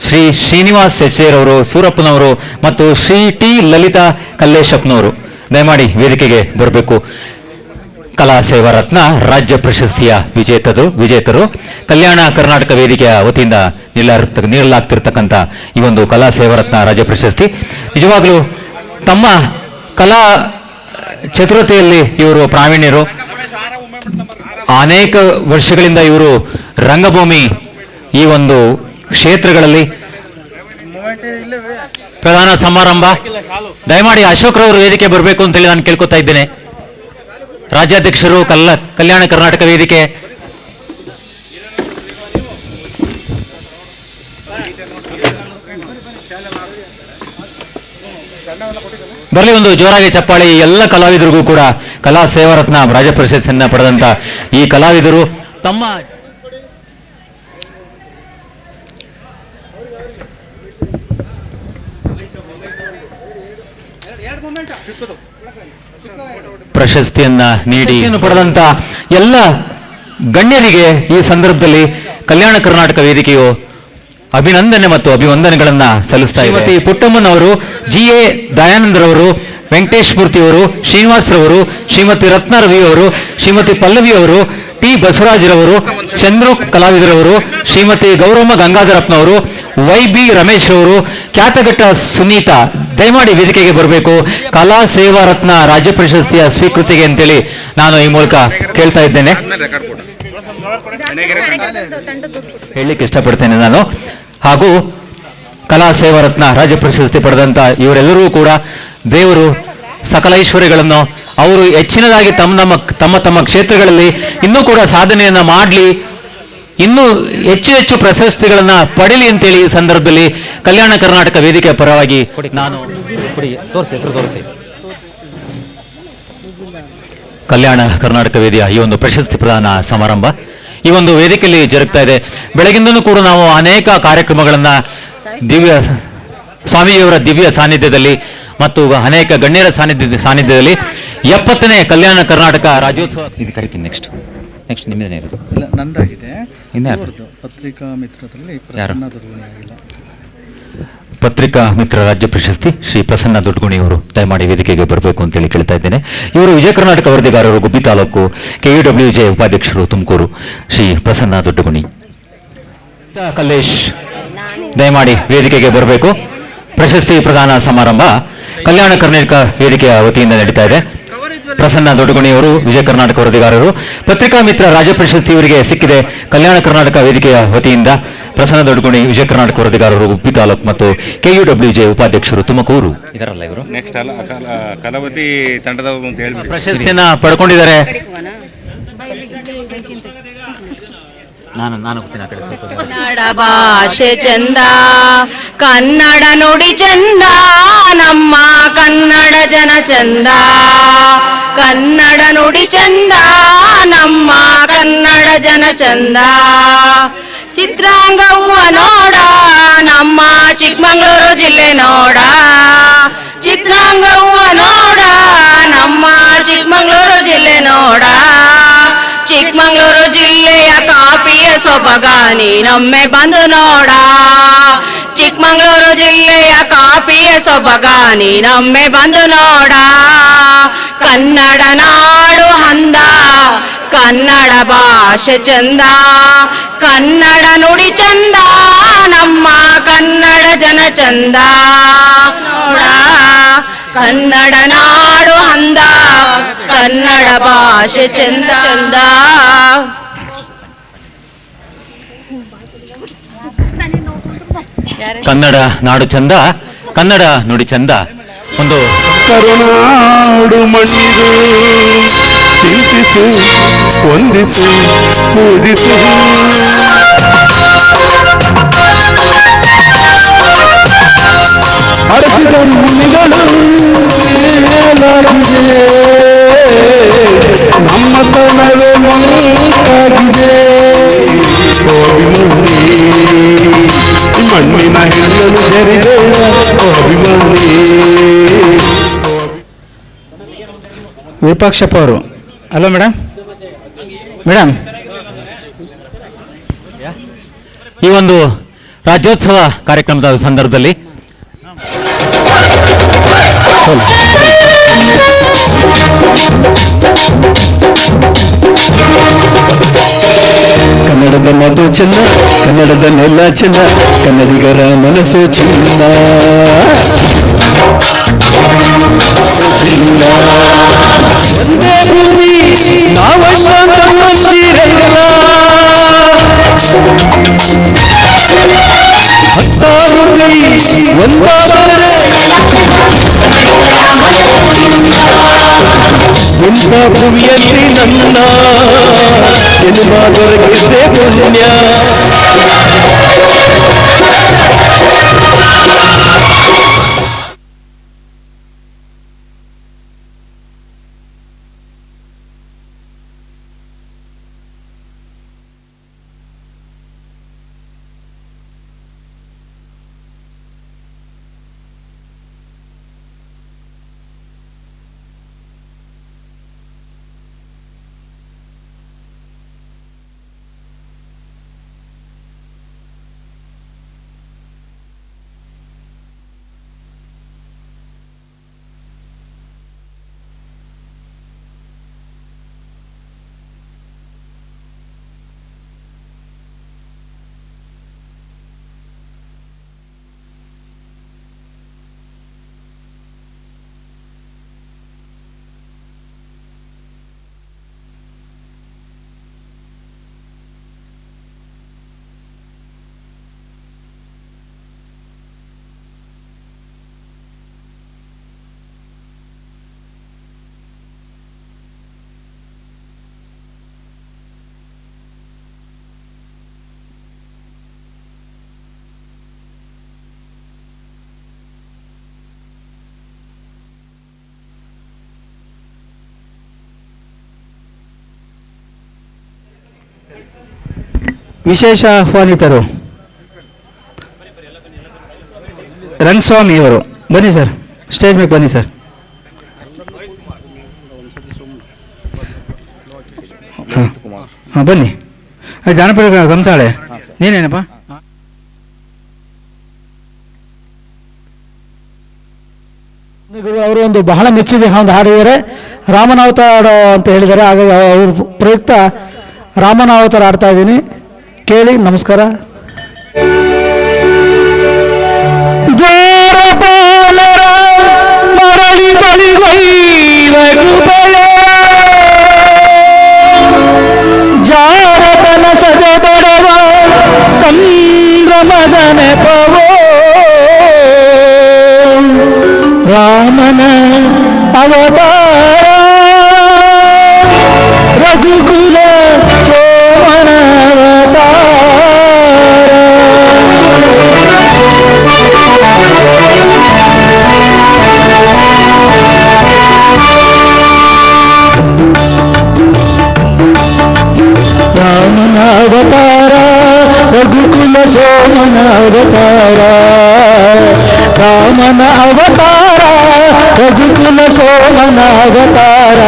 ಶ್ರೀ ಶ್ರೀನಿವಾಸ್ ಎಸ್ ರವರು, ಸೂರಪ್ಪನವರು ಮತ್ತು ಶ್ರೀ ಟಿ ಲಲಿತಾ ಕಲ್ಲೇಶಪ್ಪನವರು ದಯಮಾಡಿ ವೇದಿಕೆಗೆ ಬರಬೇಕು. ಕಲಾ ಸೇವಾರತ್ನ ರಾಜ್ಯ ಪ್ರಶಸ್ತಿಯ ವಿಜೇತರು ಕಲ್ಯಾಣ ಕರ್ನಾಟಕ ವೇದಿಕೆಯ ವತಿಯಿಂದ ನೀಡಲಾಗ್ತಿರ್ತಕ್ಕಂಥ ಈ ಒಂದು ಕಲಾ ಸೇವಾರತ್ನ ರಾಜ್ಯ ಪ್ರಶಸ್ತಿ ನಿಜವಾಗಲೂ ತಮ್ಮ ಕಲಾ ಚತುರತೆಯಲ್ಲಿ ಇವರು ಪ್ರಾವೀಣ್ಯರು. ಅನೇಕ ವರ್ಷಗಳಿಂದ ಇವರು ರಂಗಭೂಮಿ ಈ ಒಂದು ಕ್ಷೇತ್ರಗಳಲ್ಲಿ ಪ್ರಧಾನ ಸಮಾರಂಭ ದಯಮಾಡಿ ಅಶೋಕ್ ರವರು ವೇದಿಕೆ ಬರಬೇಕು ಅಂತೇಳಿ ನಾನು ಕೇಳ್ಕೊತಾ ಇದ್ದೇನೆ. ರಾಜ್ಯಾಧ್ಯಕ್ಷರು ಕಲ್ಯಾಣ ಕರ್ನಾಟಕ ವೇದಿಕೆ. ಬರಲಿ ಒಂದು ಜೋರಾಗಿ ಚಪ್ಪಾಳಿ. ಎಲ್ಲ ಕಲಾವಿದರಿಗೂ ಕೂಡ ಕಲಾ ಸೇವಾರತ್ನ ರಾಜ್ಯ ಪ್ರಶಸ್ತಿಯನ್ನ ಪಡೆದಂತ ಈ ಕಲಾವಿದರು ತಮ್ಮ ಪ್ರಶಸ್ತಿಯನ್ನ ನೀಡಿ ಪಡೆದಂತ ಎಲ್ಲ ಗಣ್ಯರಿಗೆ ಈ ಸಂದರ್ಭದಲ್ಲಿ ಕಲ್ಯಾಣ ಕರ್ನಾಟಕ ವೇದಿಕೆಯು ಅಭಿನಂದನೆ ಮತ್ತು ಅಭಿವಂದನೆಗಳನ್ನ ಸಲ್ಲಿಸ್ತಾ ಇದೆ. ಶ್ರೀಮತಿ ಪುಟ್ಟಮ್ಮನವರು, ಜಿ ಎ ದಯಾನಂದರವರು, ವೆಂಕಟೇಶ್ ಮೂರ್ತಿಯವರು, ಶ್ರೀನಿವಾಸರವರು, ಶ್ರೀಮತಿ ರತ್ನ ರವಿಯವರು, ಶ್ರೀಮತಿ ಪಲ್ಲವಿಯವರು, ಟಿ ಬಸವರಾಜರವರು, ಚಂದ್ರು ಕಲಾವಿದರವರು, ಶ್ರೀಮತಿ ಗೌರಮ್ಮ ಗಂಗಾಧರಪ್ಪನವರು, ವೈ ಬಿ ರಮೇಶ್ ಅವರು, ಖ್ಯಾತಘಟ್ಟ ಸುನೀತಾ ದಯಮಾಡಿ ವೇದಿಕೆಗೆ ಬರಬೇಕು. ಕಲಾ ಸೇವಾರತ್ನ ರಾಜ್ಯ ಪ್ರಶಸ್ತಿಯ ಸ್ವೀಕೃತಿಗೆ ಅಂತೇಳಿ ನಾನು ಈ ಮೂಲಕ ಕೇಳ್ತಾ ಇದ್ದೇನೆ, ಹೇಳಲಿಕ್ಕೆ ಇಷ್ಟಪಡ್ತೇನೆ ನಾನು. ಹಾಗೂ ಕಲಾ ಸೇವಾರತ್ನ ರಾಜ್ಯ ಪ್ರಶಸ್ತಿ ಪಡೆದಂತ ಇವರೆಲ್ಲರೂ ಕೂಡ ದೇವರು ಸಕಲ ಐಶ್ವರ್ಯಗಳನ್ನು ಅವರು ಹೆಚ್ಚಿನದಾಗಿ ತಮ್ಮ ಕ್ಷೇತ್ರಗಳಲ್ಲಿ ಇನ್ನೂ ಕೂಡ ಸಾಧನೆಯನ್ನ ಮಾಡಲಿ, ಇನ್ನೂ ಹೆಚ್ಚು ಪ್ರಶಸ್ತಿಗಳನ್ನ ಪಡೆಯಲಿ ಅಂತೇಳಿ ಈ ಸಂದರ್ಭದಲ್ಲಿ ಕಲ್ಯಾಣ ಕರ್ನಾಟಕ ವೇದಿಕೆಯ ಪರವಾಗಿ ನಾನು ತೋರಿಸಿ ಕಲ್ಯಾಣ ಕರ್ನಾಟಕ ವೇದಿಕೆಯ ಈ ಒಂದು ಪ್ರಶಸ್ತಿ ಪ್ರದಾನ ಸಮಾರಂಭ ಈ ಒಂದು ವೇದಿಕೆಯಲ್ಲಿ ಜರುಗ್ತಾ ಇದೆ. ಬೆಳಗಿಂದನೂ ಕೂಡ ನಾವು ಅನೇಕ ಕಾರ್ಯಕ್ರಮಗಳನ್ನ ಸ್ವಾಮಿಯವರ ದಿವ್ಯ ಸಾನ್ನಿಧ್ಯದಲ್ಲಿ ಮತ್ತು ಅನೇಕ ಗಣ್ಯರ ಸಾನ್ನಿಧ್ಯದಲ್ಲಿ 70ನೇ ಕಲ್ಯಾಣ ಕರ್ನಾಟಕ ರಾಜ್ಯೋತ್ಸವ ಇದು ಕರಿತೀನಿ. ನೆಕ್ಸ್ಟ್ ನಿಮ್ಮದೇ ಇರೋದು ನಂದಾಗಿದೆ. ಇನ್ಯಾರು ಪತ್ರಿಕಾ ಮಿತ್ರದಲ್ಲಿ ಪತ್ರಿಕಾ ಮಿತ್ರ ರಾಜ್ಯ ಪ್ರಶಸ್ತಿ ಶ್ರೀ ಪ್ರಸನ್ನ ದೊಡ್ಡಗುಣಿ ಅವರು ದಯಮಾಡಿ ವೇದಿಕೆಗೆ ಬರಬೇಕು ಅಂತೇಳಿ ಕೇಳ್ತಾ ಇದ್ದೇನೆ. ಇವರು ವಿಜಯ ಕರ್ನಾಟಕ ವರದಿಗಾರರು, ಗುಬ್ಬಿ ತಾಲೂಕು, KUWJ ಉಪಾಧ್ಯಕ್ಷರು, ತುಮಕೂರು, ಶ್ರೀ ಪ್ರಸನ್ನ ದೊಡ್ಡಗುಣಿ. ಕಲ್ಲೇಶ್ ದಯಮಾಡಿ ವೇದಿಕೆಗೆ ಬರಬೇಕು. ಪ್ರಶಸ್ತಿ ಪ್ರದಾನ ಸಮಾರಂಭ ಕಲ್ಯಾಣ ಕರ್ನಾಟಕ ವೇದಿಕೆಯ ವತಿಯಿಂದ ನಡೀತಾ ಇದೆ. ಪ್ರಸನ್ನ ದೊಡ್ಡಗುಣಿಯವರು ವಿಜಯ ಕರ್ನಾಟಕ ವರದಿಗಾರರು. ಪತ್ರಿಕಾ ಮಿತ್ರ ರಾಜ್ಯ ಪ್ರಶಸ್ತಿ ಇವರಿಗೆ ಸಿಕ್ಕಿದೆ ಕಲ್ಯಾಣ ಕರ್ನಾಟಕ ವೇದಿಕೆಯ ವತಿಯಿಂದ. ಪ್ರಸನ್ನ ದೊಡ್ಗುಣಿ ವಿಜಯ ಕರ್ನಾಟಕ ವರದಿಗಾರರು ಉಪ್ಪಿ ತಾಲೂಕು ಮತ್ತು KUWJ ಉಪಾಧ್ಯಕ್ಷರು ತುಮಕೂರು ಇದರಲ್ಲ ಇವರು ನೆಕ್ಸ್ಟ್ ಕಲಾವತಿ ತಂಡದವರು ಅಂತ ಹೇಳಿ ಪ್ರಶಸ್ತಿಯನ್ನ ಪಡ್ಕೊಂಡಿದ್ದಾರೆ. ನಾನು ಹೋಗ್ತೀನಿ ಆ ಕಡೆ ಸ್ವಲ್ಪ. ಕನ್ನಡ ಭಾಷೆ ಚಂದ, ಕನ್ನಡ ನುಡಿ ಚಂದ, ನಮ್ಮ ಕನ್ನಡ ಜನ ಚಂದ, ಕನ್ನಡ ನುಡಿ ಚಂದ, ನಮ್ಮ ಕನ್ನಡ ಜನ ಚಂದ. ಚಿತ್ರಾಂಗವ್ವ ನೋಡ, ನಮ್ಮ ಚಿಕ್ಕಮಗಳೂರು ಜಿಲ್ಲೆ ನೋಡ, ಚಿತ್ರಾಂಗವ್ವ ನೋಡ, ನಮ್ಮ ಚಿಕ್ಕಮಗಳೂರು ಜಿಲ್ಲೆ ನೋಡ. ಚಿಕ್ಕಮಗಳೂರು ಜಿಲ್ಲೆಯ ಕಾಫಿಯ ಸೊಬಗ ನೀನೊಮ್ಮೆ ಬಂದು ನೋಡ, ಚಿಕ್ಕಮಗಳೂರು ಜಿಲ್ಲೆಯ ಕಾಫಿಯ ಸೊಬಗ ನೀನೊಮ್ಮೆ ಬಂದು ನೋಡ. ಕನ್ನಡ ನಾಡು ಅಂದ, ಕನ್ನಡ ಭಾಷೆ ಚಂದ, ಕನ್ನಡ ನುಡಿ ಚಂದ, ನಮ್ಮ ಕನ್ನಡ ಜನ ಚಂದ ನೋಡ. ಕನ್ನಡ ನಾಡು ಅಂದ, ಕನ್ನಡ ಭಾಷೆ ಚಂದ ಚಂದ. ಕನ್ನಡ ನಾಡು ಚಂದ, ಕನ್ನಡ ನುಡಿ ಚಂದ. ಒಂದು ಕರುನಾಡು ಮಣ್ಣಿದು ಚಿಂತಿಸು, ವಂದಿಸು, ಪೂಜಿಸು. ಹರಸಿದ ಮುನಿಗಳು ಮೇಲಾಗಿದೆ, ನಮ್ಮ ತನವೇ ಮಂಕಾಗಿದೆ. ಮಣ್ಣಿನ ಹೆಣ್ಣನ್ನು ಹೆರಿದ ಅಭಿಮಾನಿ. ವಿರೂಪಾಕ್ಷಪ್ಪ ಅವರು ಅಲ್ವಾ ಮೇಡಮ್? ಈ ಒಂದು ರಾಜ್ಯೋತ್ಸವ ಕಾರ್ಯಕ್ರಮದ ಸಂದರ್ಭದಲ್ಲಿ ಕನ್ನಡದ ಮಾತು ಚೆನ್ನ, ಕನ್ನಡದ ನೆಲ ಚೆನ್ನ, ಕನ್ನಡಿಗರ ಮನಸ್ಸು ಚೆನ್ನ. ಒಂದೇ ಭೂಮಿ ನಾವಣ್ಣ ತಮ್ಮಂದಿರಲ್ಲ, ಹತ್ತಾರು ಕೈ ಒಂದಾದರೆ ಇಂಥ ಭೂಮಿಯಲ್ಲಿ ನನ್ನ ಜನ್ಮ ದೊರಕಿದೆ ಪುಣ್ಯ. ವಿಶೇಷ ಆಹ್ವಾನಿತರು ರಂಗಸ್ವಾಮಿ ಅವರು, ಬನ್ನಿ ಸರ್, ಸ್ಟೇಜ್ ಮೇಲೆ ಬನ್ನಿ ಸರ್. ಹಾಂ ಬನ್ನಿ. ಜಾನಪದ ಕಂಸಾಳೆ ನೀನೇನಪ್ಪ? ಅವರು ಒಂದು ಬಹಳ ಮೆಚ್ಚಿದ ಒಂದು ಹಾಡಿದ್ದಾರೆ, ರಾಮನಾವತಾರ ಅಂತ ಹೇಳಿದ್ದಾರೆ. ಹಾಗಾಗಿ ಅವ್ರ ಪ್ರಯುಕ್ತ ರಾಮನಾವತಾರ ಆಡ್ತಾ ಇದ್ದೀನಿ, ಕೇಳಿ. ನಮಸ್ಕಾರ. ದ್ವಾರಪಾಲರ ಮರಳಿ ಬಳಿಗೈವ ಕೃಪೆಯೇ, ಜಾರತನ ಸದೆ ಬಡವ ನೆಪವೋ ರಾಮನ ಅವತಾರ ರಘುಕುಲ ಸೋಮನ ಅವತಾರ ರಾಮನ ಅವತಾರ ರಘುಕುಲ ಸೋಮನ ಅವತಾರ ರಾಮನ ಅವತಾರ ರಘುಕುಲ ಸೋಮನ ಅವತಾರ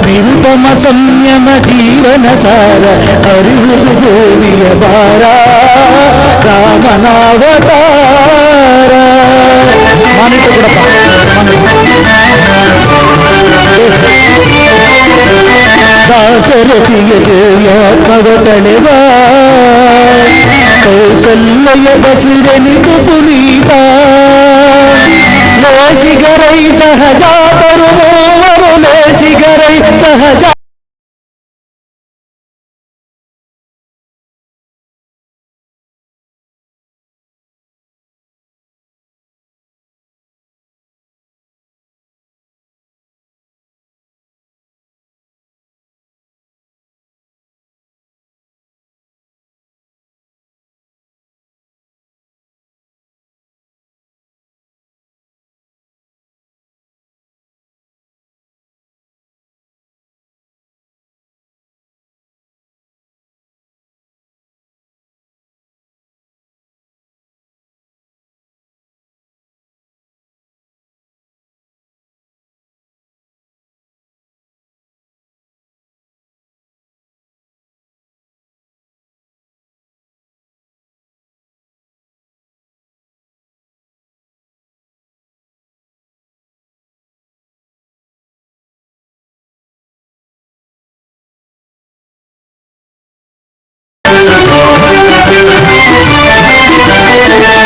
ನಿರುಪಮ ಸಂಯಮ ಜೀವನ ಸಾರ ಅರಿವುದು ಭೂಮಿಯ ಭಾರ ರಾಮನ ಅವತಾರ ಮಾನಿಕ ದಾಸರಥಿಯ ದೇವ್ಯಾತ್ಮವ ತಳೆವ ಕೌಸಲ್ಯ ಬಸಿರನಿತು ಪುನೀತ ಲೇಸಿಗರೈ ಸಹಜಾತರು ಮೂವರು ಲೇಸಿಗರೈ ಸಹಜ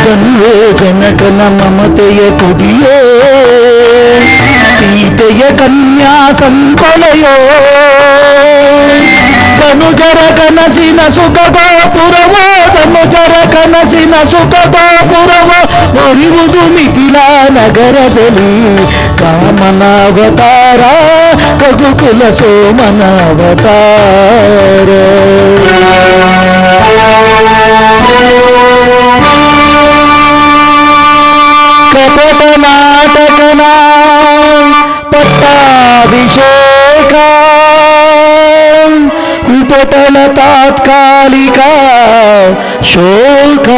ಕನ್ಯೆ ಜನಕನ ಮಮತೆಯ ಕುಡಿಯೋ ಸೀತೆಯ ಕನ್ಯಾ ಸಂಕಲೆಯೋ ಧನುಜರ ಕನಸಿನ ಸುಖ ಗೋಪುರವೋ ಧನುಜರ ಕನಸಿನ ಸುಖ ಗೋಪುರವೋ ಮುರಿಯುವುದು ಮಿಥಿಲಾ ನಗರದಲ್ಲಿ ರಾಮನ ಅವತಾರ ರಘುಕುಲ ಸೋಮನ ಅವತಾರ ಕಪಟ ನಾಟಕನ ಪಟ್ಟಾಭಿಷೇಕ ಕುಪಟಲ ತಾತ್ಕಾಲಿಕ ಶೋಕ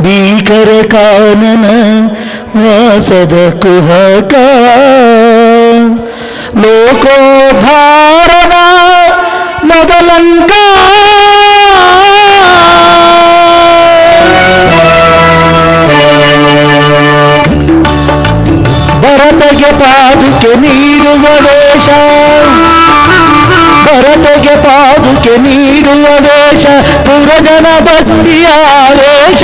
ಭೀಕರ ಕಾನನ ವಾಸದ ಕುಹಕ ಲೋಕೋದ್ಧಾರನ ಮೊದಲಂಕ ಭರತಗೆ ಪಾದುಕೆ ನೀಡುವ ವೇಷ ಭರತಗೆ ಪಾದುಕೆ ನೀಡುವ ವೇಷ ಪುರಜನ ಭಕ್ತಿಯ ವೇಷ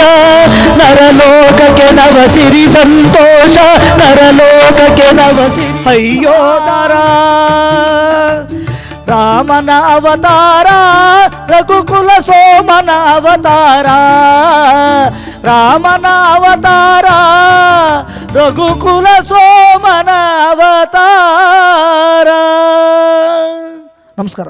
ನರಲೋಕಕ್ಕೆ ನವಸಿರಿ ಸಂತೋಷ ನರಲೋಕಕ್ಕೆ ನವಸಿರಿ ಅಯ್ಯೋ ದರ ರಾಮನ ಅವತಾರ ರಘುಕುಲ ಸೋಮನ ಅವತಾರ ರಾಮನ ಅವತಾರ ರಘುಕುಲ ಸೋಮನ ಅವತಾರ. ನಮಸ್ಕಾರ.